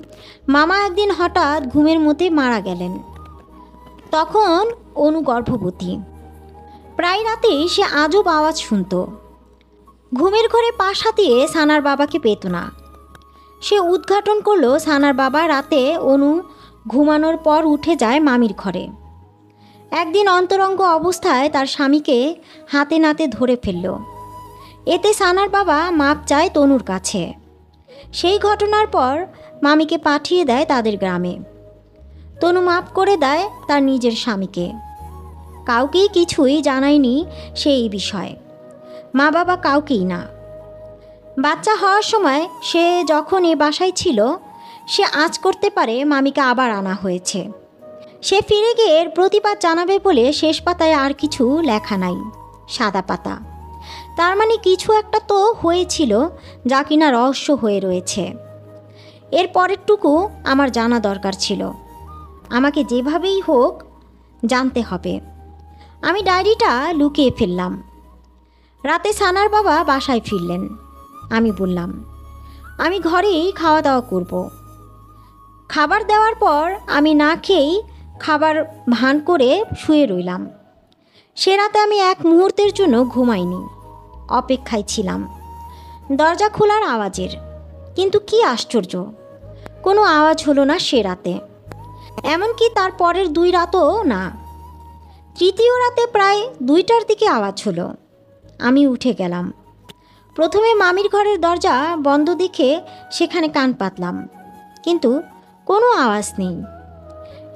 মামা একদিন হঠাৎ ঘুমের মধ্যে মারা গেলেন। তখন অনু গর্ভবতী। প্রায় রাতে সে আজব আওয়াজ শুনত। ঘুমের ঘরে পা সাতিয়ে সানার বাবাকে পেত না। সে উদ্ঘাটন করলো সানার বাবা রাতে অনু ঘুমানোর পর উঠে যায় মামির ঘরে। একদিন অন্তরঙ্গ অবস্থায় তার স্বামীকে হাতে নাতে ধরে ফেলল। এতে সানার বাবা মাপ চায় তনুর কাছে। সেই ঘটনার পর মামিকে পাঠিয়ে দেয় তাদের গ্রামে। তনু মাপ করে দেয় তার নিজের স্বামীকে। কাউকেই কিছুই জানায়নি সে এই বিষয়ে, মা বাবা কাউকেই না। বাচ্চা হওয়ার সময় সে যখন এ বাসায় ছিল, সে আজ করতে পারে মামিকে আবার আনা হয়েছে। সে ফিরে গিয়ে এর প্রতিবাদ জানাবে বলে শেষ পাতায় আর কিছু লেখা নাই, সাদা পাতা। তার মানে কিছু একটা তো হয়েছিল যা কিনা রহস্য হয়ে রয়েছে। এর পরেরটুকু আমার জানা দরকার ছিল। আমাকে যেভাবেই হোক জানতে হবে। আমি ডায়েরিটা লুকিয়ে ফেললাম। রাতে সানার বাবা বাসায় ফিরলেন। আমি বললাম, আমি ঘরেই খাওয়া দাওয়া করব। খাবার দেওয়ার পর আমি না খেয়েই খাবার ভান করে শুয়ে রইলাম। সে রাতে আমি এক মুহূর্তের জন্য ঘুমাইনি, অপেক্ষায় ছিলাম দরজা খোলার আওয়াজের। কিন্তু কি আশ্চর্য, কোনো আওয়াজ হলো না সে রাতে, এমনকি তার পরের 2 রাতও না। তৃতীয় রাতে প্রায় 2টার দিকে আওয়াজ হলো। আমি উঠে গেলাম। প্রথমে মামির ঘরের দরজা বন্ধ দেখে সেখানে কান পাতলাম, কিন্তু কোনো আওয়াজ নেই।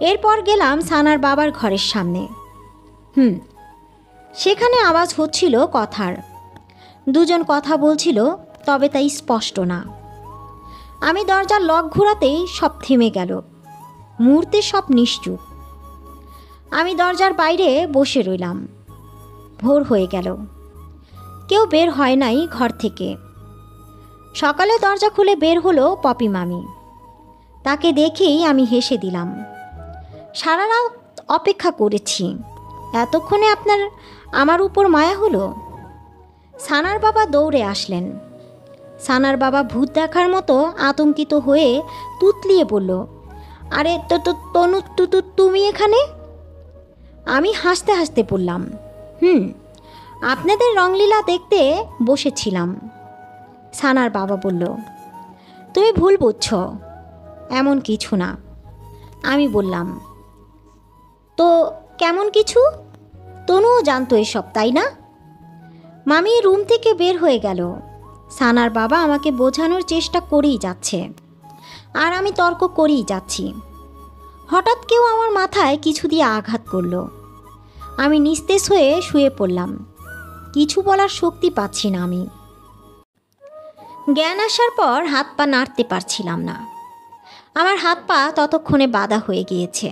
এরপর গেলাম সানার বাবার ঘরের সামনে। সেখানে আওয়াজ হচ্ছিল কথার। দুজন কথা বলছিল, তবে তাই স্পষ্ট না। আমি দরজার লক ঘোরাতেই সব থেমে গেল। মুহূর্তে সব নিশ্চুপ। আমি দরজার বাইরে বসে রইলাম। ভোর হয়ে গেল, কেউ বের হয় নাই ঘর থেকে। সকালে দরজা খুলে বের হলো পপি মামি। তাকে দেখেই আমি হেসে দিলাম। সারা রাত অপেক্ষা করেছি, এতক্ষণে আমার উপর মায়া হলো। সানার বাবা দৌড়ে আসলেন। সানার বাবা ভূত দেখার মতো আতঙ্কিত হয়ে তুতলিয়ে বলল, আরে তনু, তুমি এখানে? আমি হাসতে হাসতে বললাম, আপনাদের রংলীলা দেখতে বসেছিলাম। সানার বাবা বলল, তুমি ভুল বুঝছ, এমন কিছু না। আমি বললাম, তো কেমন কিছু? তনুও জানতো এসব, তাই না? মামি রুম থেকে বের হয়ে গেল। সানার বাবা আমাকে বোঝানোর চেষ্টা করেই যাচ্ছে, আর আমি তর্ক করেই যাচ্ছি। হঠাৎ কেউ আমার মাথায় কিছু দিয়ে আঘাত করলো। আমি নিস্তেজ হয়ে শুয়ে পড়লাম। কিছু বলার শক্তি পাচ্ছি না আমি। জ্ঞান আসার পর হাত পা নাড়তে পারছিলাম না। আমার হাত পা ততক্ষণে বাঁধা হয়ে গিয়েছে।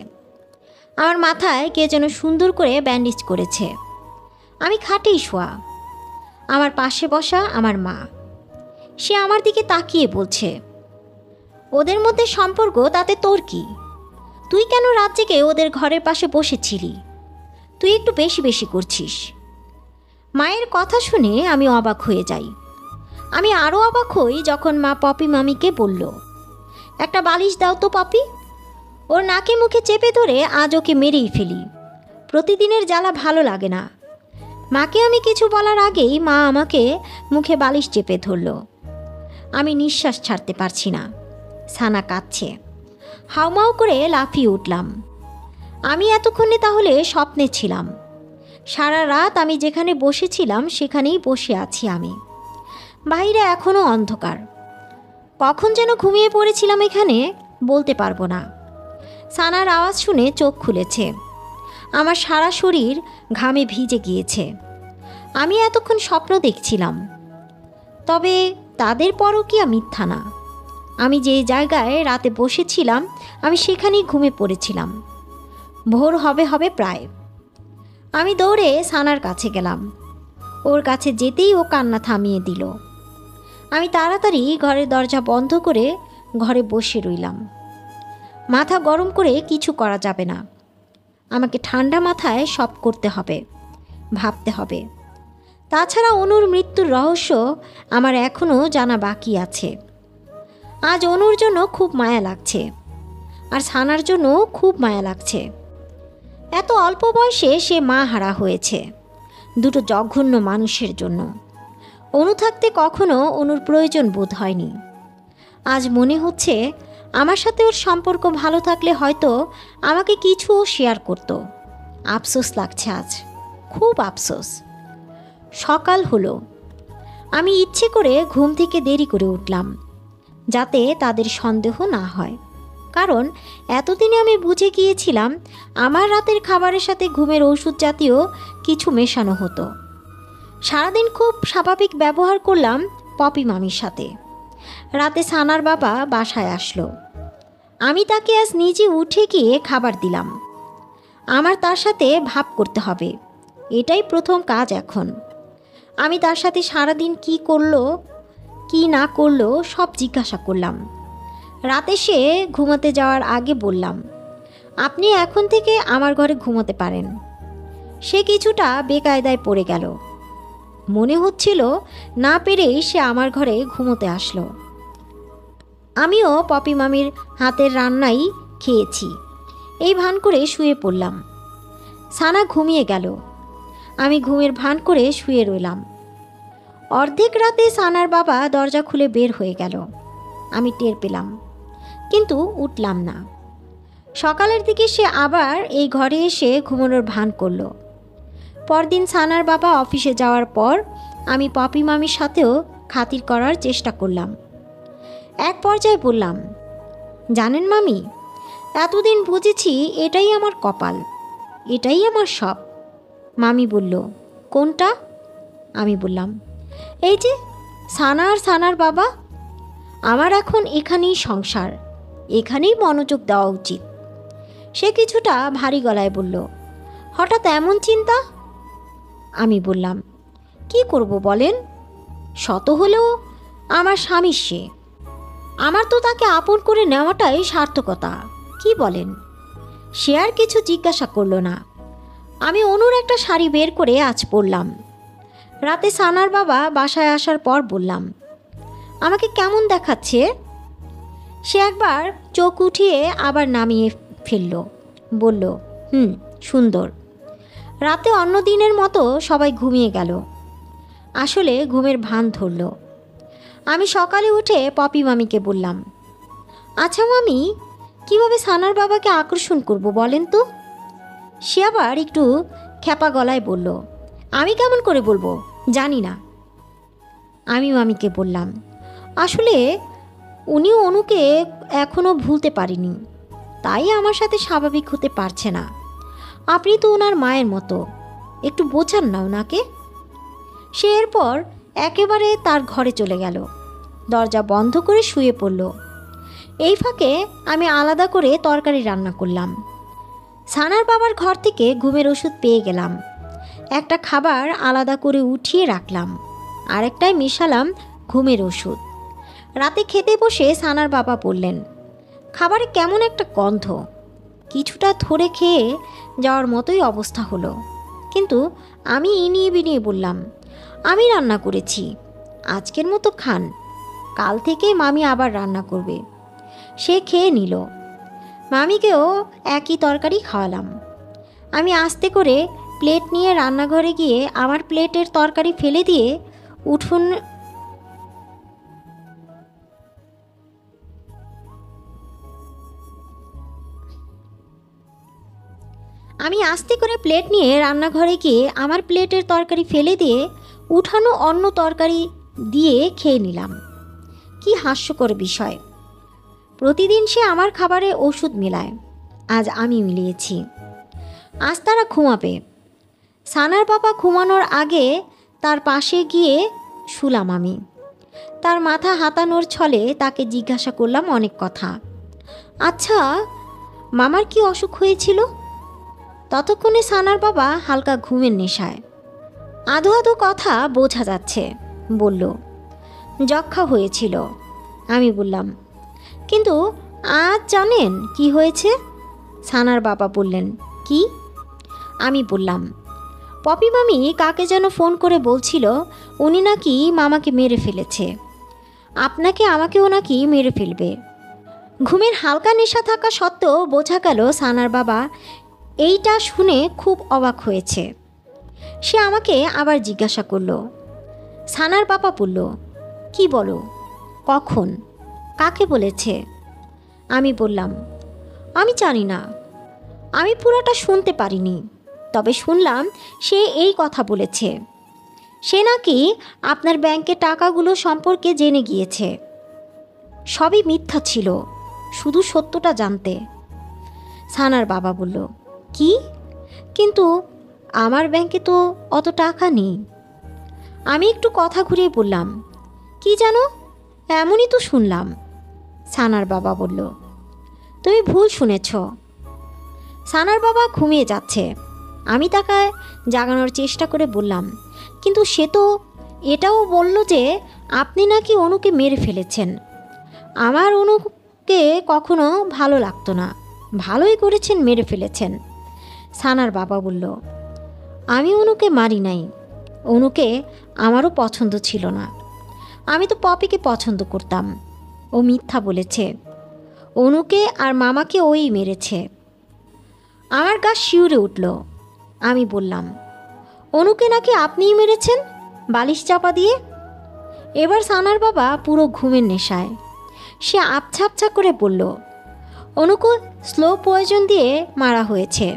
আমার মাথায় কে যেন সুন্দর করে ব্যান্ডেজ করেছে। আমি খাটেই শোয়া। আমার পাশে বসা আমার মা। সে আমার দিকে তাকিয়ে বলছে, ওদের মধ্যে সম্পর্ক, তাতে তোর কি? তুই কেন রাত জেগে ওদের ঘরের পাশে বসেছিলি? তুই একটু বেশি বেশি করছিস। মায়ের কথা শুনে আমি অবাক হয়ে যাই। আমি আরও অবাক হই যখন মা পপি মামিকে বলল, একটা বালিশ দাও তো পপি। ওর নাকে মুখে চেপে ধরে আজ ওকে মেরেই ফেলি। প্রতিদিনের জ্বালা ভালো লাগে না। মাকে আমি কিছু বলার আগেই মা আমাকে মুখে বালিশ চেপে ধরল। আমি নিঃশ্বাস ছাড়তে পারছি না। সানা কাঁদছে। হাউমাউ করে লাফিয়ে উঠলাম। আমি এতক্ষণে তাহলে স্বপ্নে ছিলাম। সারা রাত আমি যেখানে বসেছিলাম সেখানেই বসে আছি আমি। বাইরে এখনও অন্ধকার। কখন যেন ঘুমিয়ে পড়েছিলাম এখানে, বলতে পারবো না। সানার আওয়াজ শুনে চোখ খুলেছে। আমার সারা শরীর ঘামে ভিজে গিয়েছে। আমি এতক্ষণ স্বপ্ন দেখছিলাম। তবে তাদের পরকীয়া মিথ্যা না। আমি যে জায়গায় রাতে বসেছিলাম আমি সেখানেই ঘুমিয়ে পড়েছিলাম। ভোর হবে প্রায়। আমি দৌড়ে সানার কাছে গেলাম। ওর কাছে যেতেই ও কান্না থামিয়ে দিল। আমি তাড়াতাড়ি ঘরের দরজা বন্ধ করে ঘরে বসে রইলাম। মাথা গরম করে কিছু করা যাবে না। আমাকে ঠান্ডা মাথায় সব করতে হবে, ভাবতে হবে। তাছাড়া অনুর মৃত্যুর রহস্য আমার এখনও জানা বাকি আছে। আজ অনুর জন্য খুব মায়া লাগছে, আর সানার জন্য খুব মায়া লাগছে। এত অল্প বয়সে সে মা হারা হয়েছে, দুটো জঘন্য মানুষের জন্য। অনু থাকতে কখনো অনুর প্রয়োজন বোধ হয়নি। আজ মনে হচ্ছে আমার সাথে ওর সম্পর্ক ভালো থাকলে হয়তো আমাকে কিছু শেয়ার করত। আফসোস লাগছে আজ, খুব আফসোস। সকাল হলো। আমি ইচ্ছে করে ঘুম থেকে দেরি করে উঠলাম, যাতে তাদের সন্দেহ না হয়। কারণ এতদিনে আমি বুঝে গিয়েছিলাম আমার রাতের খাবারের সাথে ঘুমের ওষুধ জাতীয় কিছু মেশানো হতো। সারাদিন খুব স্বাভাবিক ব্যবহার করলাম পপি মামির সাথে। রাতে সানার বাবা বাসায় আসলো। আমি তাকে আজ নিজে উঠে গিয়ে খাবার দিলাম। আমার তার সাথে ভাব করতে হবে, এটাই প্রথম কাজ এখন। আমি তার সাথে সারাদিন কি করলো কি না করলো সব জিজ্ঞাসা করলাম। রাতে সে ঘুমাতে যাওয়ার আগে বললাম, আপনি এখন থেকে আমার ঘরে ঘুমোতে পারেন। সে কিছুটা বেকায়দায় পড়ে গেল। মনে হচ্ছিল না পেরেই সে আমার ঘরে ঘুমোতে আসলো। আমিও পপি মামির হাতের রান্নাই খেয়েছি, এই ভান করে শুয়ে পড়লাম। সানা ঘুমিয়ে গেল। আমি ঘুমের ভান করে শুয়ে রইলাম। অর্ধেক রাতে সানার বাবা দরজা খুলে বের হয়ে গেল। আমি টের পেলাম, কিন্তু উঠলাম না। সকালের দিকে সে আবার এই ঘরে এসে ঘুমানোর ভান করলো। পরদিন সানার বাবা অফিসে যাওয়ার পর আমি পপি মামির সাথেও খাতির করার চেষ্টা করলাম। এক পর্যায়ে বললাম, জানেন মামি, এতদিন বুঝেছি এটাই আমার কপাল, এটাই আমার সব। মামি বলল, কোনটা? আমি বললাম, এই যে সানা আর সানার বাবা। আমার এখন এখানেই সংসার, এখানেই মনোযোগ দেওয়া উচিত। সে কিছুটা ভারী গলায় বলল, হঠাৎ এমন চিন্তা? আমি বললাম, কি করব বলেন? শত হলেও আমার স্বামী সে। আমার তো তাকে আপন করে নেওয়াটাই সার্থকতা, কি বলেন? সে আর কিছু জিজ্ঞাসা করল না। আমি অনুর একটা শাড়ি বের করে আজ পরলাম। রাতে সানার বাবা বাসায় আসার পর বললাম, আমাকে কেমন দেখাচ্ছে? সে একবার চোখ উঠিয়ে আবার নামিয়ে ফেলল, বলল, সুন্দর। রাতে অন্য দিনের মতো সবাই ঘুমিয়ে গেল। আসলে ঘুমের ভান ধরল। আমি সকালে উঠে পপি মামিকে বললাম, আচ্ছা মামি, কিভাবে সানার বাবাকে আকর্ষণ করব বলেন তো? সে আবার একটু খ্যাপা গলায় বলল, আমি কেমন করে বলবো, জানি না। আমি মামিকে বললাম, আসলে উনি অনুকে এখনও ভুলতে পারেনি, তাই আমার সাথে স্বাভাবিক হতে পারছে না। আপনি তো ওনার মায়ের মতো, একটু বোঝান না ওনাকে। সে এরপর একেবারে তার ঘরে চলে গেল, দরজা বন্ধ করে শুয়ে পড়ল। এই ফাঁকে আমি আলাদা করে তরকারি রান্না করলাম। সানার বাবার ঘর থেকে ঘুমের ওষুধ পেয়ে গেলাম। একটা খাবার আলাদা করে উঠিয়ে রাখলাম, আরেকটায় মেশালাম ঘুমের ওষুধ। রাতে খেতে বসে সানার বাবা বললেন, খাবারে কেমন একটা গন্ধ। কিছুটা ধরে খেয়ে যাওয়ার মতোই অবস্থা হলো, কিন্তু আমি ইনিয়ে বিনিয়ে বললাম, আমি রান্না করেছি, আজকের মতো খান, কাল থেকে মামি আবার রান্না করবে। সে খেয়ে নিল। মামিকেও একই তরকারি খাওয়ালাম। আমি আস্তে করে প্লেট নিয়ে রান্নাঘরে গিয়ে আমার প্লেটের তরকারি ফেলে দিয়ে উঠোন আমি আস্তে করে প্লেট নিয়ে রান্নাঘরে গিয়ে আমার প্লেটের তরকারি ফেলে দিয়ে উঠানো অন্য তরকারি দিয়ে খেয়ে নিলাম। কি হাস্যকর বিষয়! প্রতিদিন সে আমার খাবারে ওষুধ মেলায়, আজ আমি মিলিয়েছি। আজ তারা ঘুমাবে। সানার বাবা ঘুমানোর আগে তার পাশে গিয়ে শুলাম আমি। তার মাথা হাতানোর ছলে তাকে জিজ্ঞাসা করলাম অনেক কথা। আচ্ছা, মামার কি অসুখ হয়েছিল? ততক্ষণে সানার বাবা হালকা ঘুমের নেশায়। আধো আধো কথা বোঝা যাচ্ছে, বলল, যক্ষা হয়েছিল। আমি বললাম, কিন্তু আজ জানেন কি হয়েছে? সানার বাবা বললেন, কি? আমি বললাম, পপি মামি কাকে যেন ফোন করে বলছিল উনি নাকি মামাকে মেরে ফেলেছে, আপনাকে আমাকেও নাকি মেরে ফেলবে। ঘুমের হালকা নেশা থাকা সত্ত্বেও বোঝা গেল সানার বাবা এইটা শুনে খুব অবাক হয়েছে। সে আমাকে আবার জিজ্ঞাসা করলো। সানার বাবা বলল, কি বলো, কখন, কাকে বলেছে? আমি বললাম, আমি জানি না, আমি পুরোটা শুনতে পারিনি, তবে শুনলাম সে এই কথা বলেছে, সে নাকি আপনার ব্যাংকে টাকাগুলো সম্পর্কে জেনে গিয়েছে। সবই মিথ্যা ছিল, শুধু সত্যটা জানতে। সানার বাবা বলল, কি? কিন্তু আমার ব্যাংকে তো অত টাকা নেই। আমি একটু কথা ঘুরিয়ে বললাম, কি জানো, এমনই তো শুনলাম। সানার বাবা বলল, তুমি ভুল শুনেছ। সানার বাবা ঘুমিয়ে যাচ্ছে। আমি তাকে জাগানোর চেষ্টা করে বললাম, কিন্তু সে তো এটাও বলল যে আপনি নাকি অনুকে মেরে ফেলেছেন। আমার অনুকে কখনো ভালো লাগতো না, ভালোই করেছেন, মেরে ফেলেছেন। সানার বাবা বলল, আমি অনুকে মারি নাই, অনুকে আমারও পছন্দ ছিল না। আমি তো পপিকে পছন্দ করতাম। ও মিথ্যা বলেছে, অনুকে আর মামাকে ওই মেরেছে। আমার গা শিউরে উঠল। আমি বললাম, অনুকে নাকি আপনিই মেরেছেন, বালিশ চাপা দিয়ে। এবার সানার বাবা পুরো ঘুমের নেশায়। সে আবছা আবছা করে বলল, অনুকে স্লো পয়জন দিয়ে মারা হয়েছে।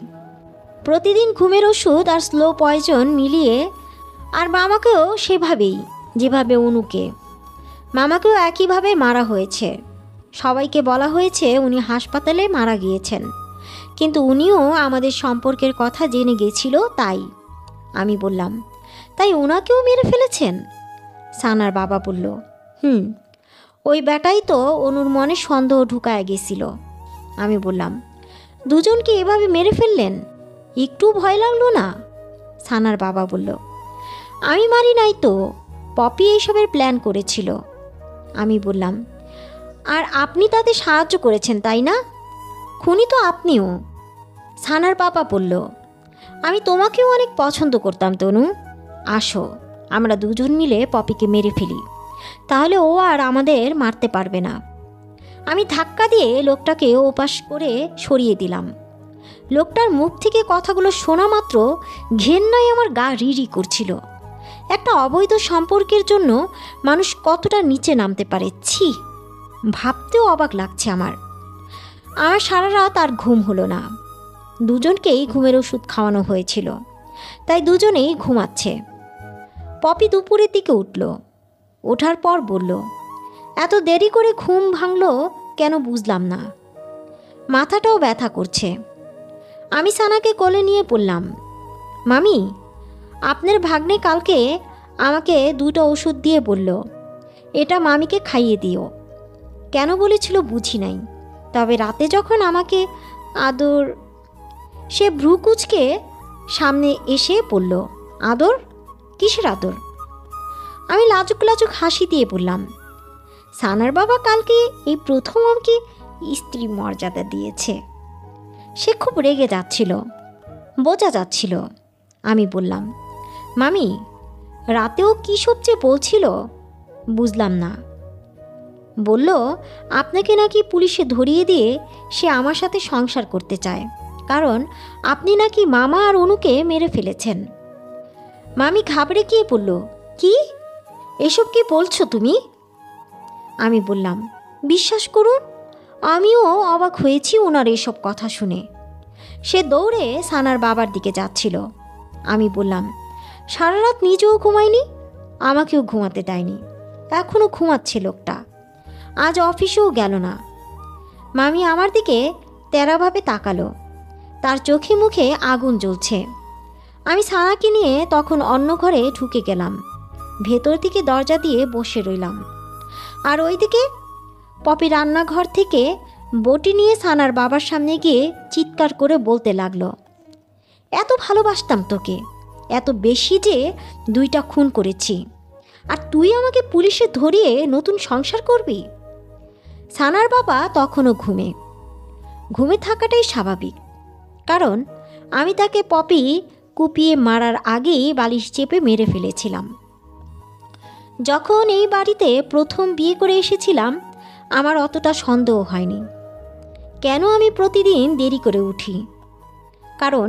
প্রতিদিন ঘুমের ওষুধ আর স্লো পয়জন মিলিয়ে, আর মামাকেও সেভাবেই, যেভাবে অনুকে। মামাকেও একইভাবে মারা হয়েছে। সবাইকে বলা হয়েছে উনি হাসপাতালে মারা গিয়েছেন, কিন্তু উনিও আমাদের সম্পর্কের কথা জেনে গেছিল তাই। আমি বললাম, তাই ওনাকেও মেরে ফেলেছেন? সানার বাবা বলল, ওই ব্যাটাই তো অনুর মনে সন্দেহ ঢুকায় গেছিল। আমি বললাম, দুজনকে এভাবে মেরে ফেললেন, একটু ভয় লাগলো না? সানার বাবা বলল, আমি মারি নাই তো, পপি এইসবের প্ল্যান করেছিল। আমি বললাম, আর আপনি তাদের সাহায্য করেছেন তাই না? খুনি তো আপনিও। সানার বাবা বলল, আমি তোমাকেও অনেক পছন্দ করতাম তনু, আসো আমরা দুজন মিলে পপিকে মেরে ফেলি। তাহলে ও আর আমাদের মারতে পারবে না। আমি ধাক্কা দিয়ে লোকটাকে ওপাশ করে সরিয়ে দিলাম। লোকটার মুখ থেকে কথাগুলো শোনা মাত্র ঘেন্নায় আমার গা রিরি করছিল। একটা অবৈধ সম্পর্কের জন্য মানুষ কতটা নিচে নামতে পারে, ছি, ভাবতেও অবাক লাগছে আমার। সারা রাত আর ঘুম হলো না। দুজনকেই ঘুমের ওষুধ খাওয়ানো হয়েছিল, তাই দুজনেই ঘুমাচ্ছে। পপি দুপুরের দিকে উঠল। ওঠার পর বলল, এত দেরি করে ঘুম ভাঙল কেন বুঝলাম না, মাথাটাও ব্যথা করছে। আমি সানাকে কোলে নিয়ে বললাম, মামি, আপনার ভাগ্নে কালকে আমাকে 2টা ওষুধ দিয়ে বলল এটা মামিকে খাইয়ে দিও। কেন বলেছিল বুঝি নাই, তবে রাতে যখন আমাকে আদর, সে ভ্রুকুচকে সামনে এসে বলল, আদর? কিসের আদর? আমি লাজুক লাজুক হাসি দিয়ে বললাম, সানার বাবা কালকে এই প্রথম আমাকে স্ত্রী মর্যাদা দিয়েছে। সে খুব রেগে যাচ্ছিল, বোঝা যাচ্ছিল। আমি বললাম, মামি, রাতেও কী সব যে বলছিল বুঝলাম না। বলল আপনাকে নাকি পুলিশে ধরিয়ে দিয়ে সে আমার সাথে সংসার করতে চায়, কারণ আপনি নাকি মামা আর অনুকে মেরে ফেলেছেন। মামি ঘাবড়ে গিয়ে বলল, কি এসব কি বলছো তুমি? আমি বললাম, বিশ্বাস করুন, আমিও অবাক হয়েছি ওনার এসব কথা শুনে। সে দৌড়ে সানার বাবার দিকে যাচ্ছিল। আমি বললাম, সারা রাত নিজেও ঘুমায়নি, আমাকেও ঘুমাতে দেয়নি, এখনও ঘুমাচ্ছে লোকটা, আজ অফিসেও গেল না। মামি আমার দিকে তেরাভাবে তাকালো, তার চোখে মুখে আগুন জ্বলছে। আমি সানাকে নিয়ে তখন অন্য ঘরে ঢুকে গেলাম, ভেতর দিকে দরজা দিয়ে বসে রইলাম। আর ওইদিকে পপি রান্নাঘর থেকে বটি নিয়ে সানার বাবার সামনে গিয়ে চিৎকার করে বলতে লাগলো, এত ভালোবাসতাম তোকে, এত বেশি যে 2টা খুন করেছি, আর তুই আমাকে পুলিশে ধরিয়ে নতুন সংসার করবি? সানার বাবা তখনও ঘুমে থাকাটাই স্বাভাবিক, কারণ আমি তাকে পপি কুপিয়ে মারার আগেই বালিশ চেপে মেরে ফেলেছিলাম। যখন এই বাড়িতে প্রথম বিয়ে করে এসেছিলাম আমার অতটা সন্দেহ হয়নি। কেন আমি প্রতিদিন দেরি করে উঠি? কারণ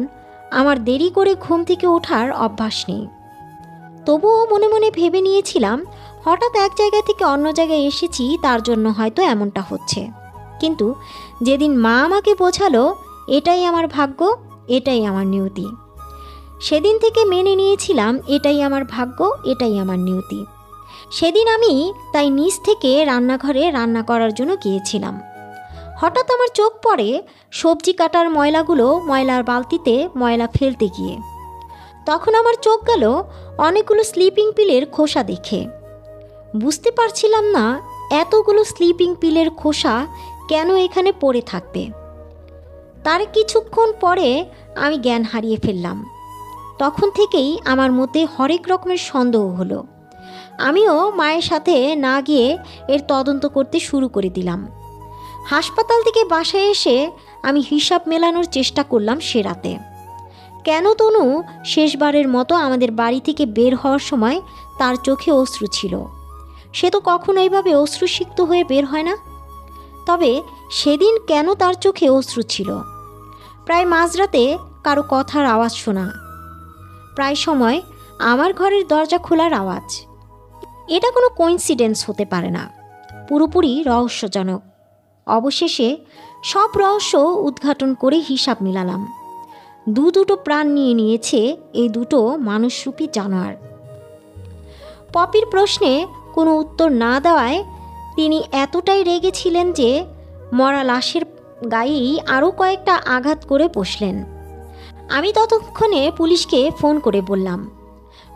আমার দেরি করে ঘুম থেকে ওঠার অভ্যাস নেই। তবুও মনে মনে ভেবে নিয়েছিলাম হঠাৎ এক জায়গা থেকে অন্য জায়গায় এসেছি, তার জন্য হয়তো এমনটা হচ্ছে। কিন্তু যেদিন মা আমাকে বোঝালো এটাই আমার ভাগ্য, এটাই আমার নিয়তি, সেদিন থেকে মেনে নিয়েছিলাম এটাই আমার ভাগ্য, এটাই আমার নিয়তি। সেদিন আমি তাই নিচ থেকে রান্নাঘরে রান্না করার জন্য গিয়েছিলাম। হঠাৎ আমার চোখ পড়ে সবজি কাটার ময়লাগুলো ময়লার বালতিতে ময়লা ফেলতে গিয়ে। তখন আমার চোখ গেল অনেকগুলো স্লিপিং পিলের খোসা দেখে। বুঝতে পারছিলাম না এতগুলো স্লিপিং পিলের খোসা কেন এখানে পড়ে থাকবে। তার কিছুক্ষণ পরে আমি জ্ঞান হারিয়ে ফেললাম। তখন থেকেই আমার মধ্যে হরেক রকমের সন্দেহ হলো। আমিও মায়ের সাথে না গিয়ে এর তদন্ত করতে শুরু করে দিলাম। হাসপাতাল থেকে বাসায় এসে আমি হিসাব মেলানোর চেষ্টা করলাম সে রাতে। কেন তনু শেষবারের মতো আমাদের বাড়ি থেকে বের হওয়ার সময় তার চোখে অশ্রু ছিল? সে তো কখনো এইভাবে অশ্রুসিক্ত হয়ে বের হয় না। তবে সেদিন কেন তার চোখে অশ্রু ছিল? প্রায় মাঝরাতে কারো কথার আওয়াজ শোনা, প্রায় সময় আমার ঘরের দরজা খোলার আওয়াজ। এটা কোনো কোইন্সিডেন্স হতে পারে না, পুরোপুরি রহস্যজনক। অবশেষে সব রহস্য উদ্ঘাটন করে হিসাব মিলালাম। দুটো প্রাণ নিয়ে নিয়েছে এই 2টো মানুষরূপী জানোয়ার। পপির প্রশ্নে কোনো উত্তর না দেওয়ায় তিনি এতটাই রেগেছিলেন যে মরা লাশের গায়েই আরও কয়েকটা আঘাত করে বসলেন। আমি ততক্ষণে পুলিশকে ফোন করে বললাম,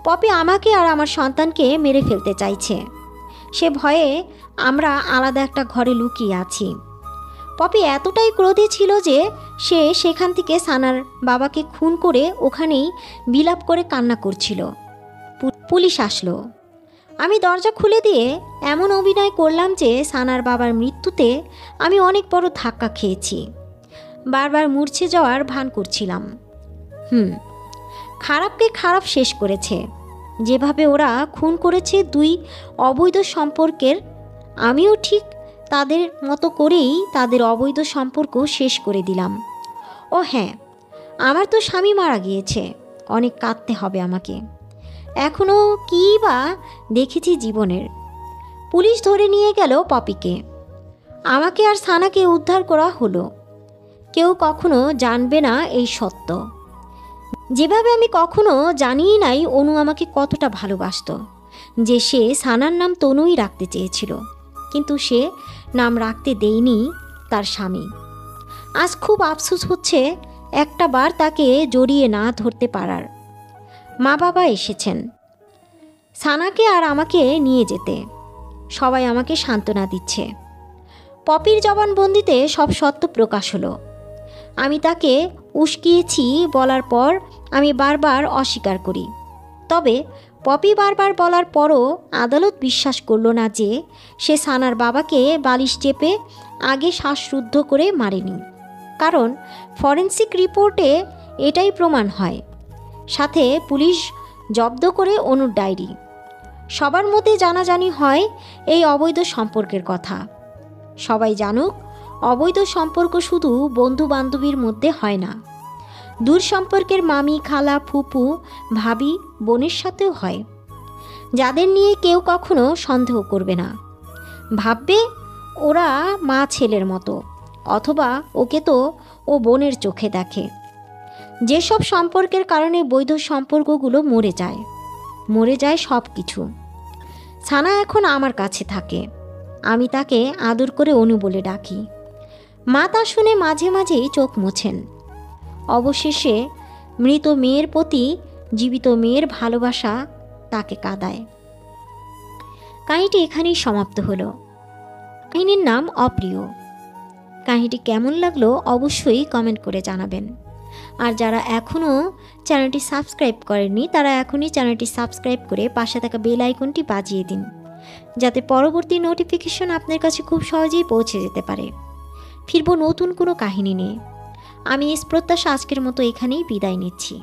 পপি আমাকে আর আমার সন্তানকে মেরে ফেলতে চাইছে। সে ভয়ে আমরা আলাদা একটা ঘরে লুকিয়ে আছি। পপি এতটাই ক্রোধে ছিল যে সে সেখান থেকে সানার বাবাকে খুন করে ওখানেই বিলাপ করে কান্না করছিল। পুলিশ আসলো। আমি দরজা খুলে দিয়ে এমন অভিনয় করলাম যে সানার বাবার মৃত্যুতে আমি অনেক বড় ধাক্কা খেয়েছি। বারবার মূর্ছে যাওয়ার ভান করছিলাম। খারাপকে খারাপ শেষ করেছে, যেভাবে ওরা খুন করেছে দুই অবৈধ সম্পর্কের, আমিও ঠিক তাদের মতো করেই তাদের অবৈধ সম্পর্ক শেষ করে দিলাম। ও হ্যাঁ, আমার তো স্বামী মারা গিয়েছে, অনেক কাঁদতে হবে আমাকে। এখনও কী বা দেখেছি জীবনের। পুলিশ ধরে নিয়ে গেল পপিকে। আমাকে আর সানাকে উদ্ধার করা হলো। কেউ কখনো জানবে না এই সত্য। যেভাবে আমি কখনো জানিই নাই অনু আমাকে কতটা ভালোবাসত, যে সে সানার নাম তনুই রাখতে চেয়েছিল, কিন্তু সে নাম রাখতে দেয়নি তার স্বামী। আজ খুব আফসোস হচ্ছে একটা বার তাকে জড়িয়ে না ধরতে পারার। মা বাবা এসেছেন সানাকে আর আমাকে নিয়ে যেতে। সবাই আমাকে সান্ত্বনা দিচ্ছে। পপির জবানবন্দিতে সব সত্য প্রকাশ হলো। আমি তাকে উস্কিয়েছি বলার পর আমি বারবার অস্বীকার করি। তবে পপি বারবার বলার পরও আদালত বিশ্বাস করল না যে সে সানার বাবাকে বালিশ চেপে আগে শ্বাসরুদ্ধ করে মারেনি, কারণ ফরেনসিক রিপোর্টে এটাই প্রমাণ হয়। সাথে পুলিশ জব্দ করে অনুর ডায়েরি। সবার মধ্যে জানাজানি হয় এই অবৈধ সম্পর্কের কথা। সবাই জানুক, অবৈধ সম্পর্ক শুধু বন্ধু বান্ধবীর মধ্যে হয় না, দূর সম্পর্কের মামি, খালা, ফুপু, ভাবি, বোনের সাথেও হয়, যাদের নিয়ে কেউ কখনো সন্দেহ করবে না। ভাববে ওরা মা ছেলের মতো, অথবা ওকে তো ও বোনের চোখে দেখে। যেসব সম্পর্কের কারণে বৈধ সম্পর্কগুলো মরে যায় সব কিছু। সানা এখন আমার কাছে থাকে। আমি তাকে আদর করে অনু বলে ডাকি। মা তা শুনে মাঝে মাঝেই চোখ মোছেন। অবশেষে মৃত মেয়ের প্রতি জীবিত মেয়ের ভালোবাসা তাকে কাঁদায়। কাহিনীটি এখানেই সমাপ্ত হলো। কাহিনীর নাম অপ্রিয়। কাহিনীটি কেমন লাগলো অবশ্যই কমেন্ট করে জানাবেন। আর যারা এখনও চ্যানেলটি সাবস্ক্রাইব করেননি তারা এখনই চ্যানেলটি সাবস্ক্রাইব করে পাশে থাকা বেল আইকনটি বাজিয়ে দিন, যাতে পরবর্তী নোটিফিকেশন আপনার কাছে খুব সহজেই পৌঁছে যেতে পারে। ফিরব নতুন কোনো কাহিনী নিয়ে। আমি এই প্রত্যাশা আজকের মতো এখানেই বিদায় নিচ্ছি।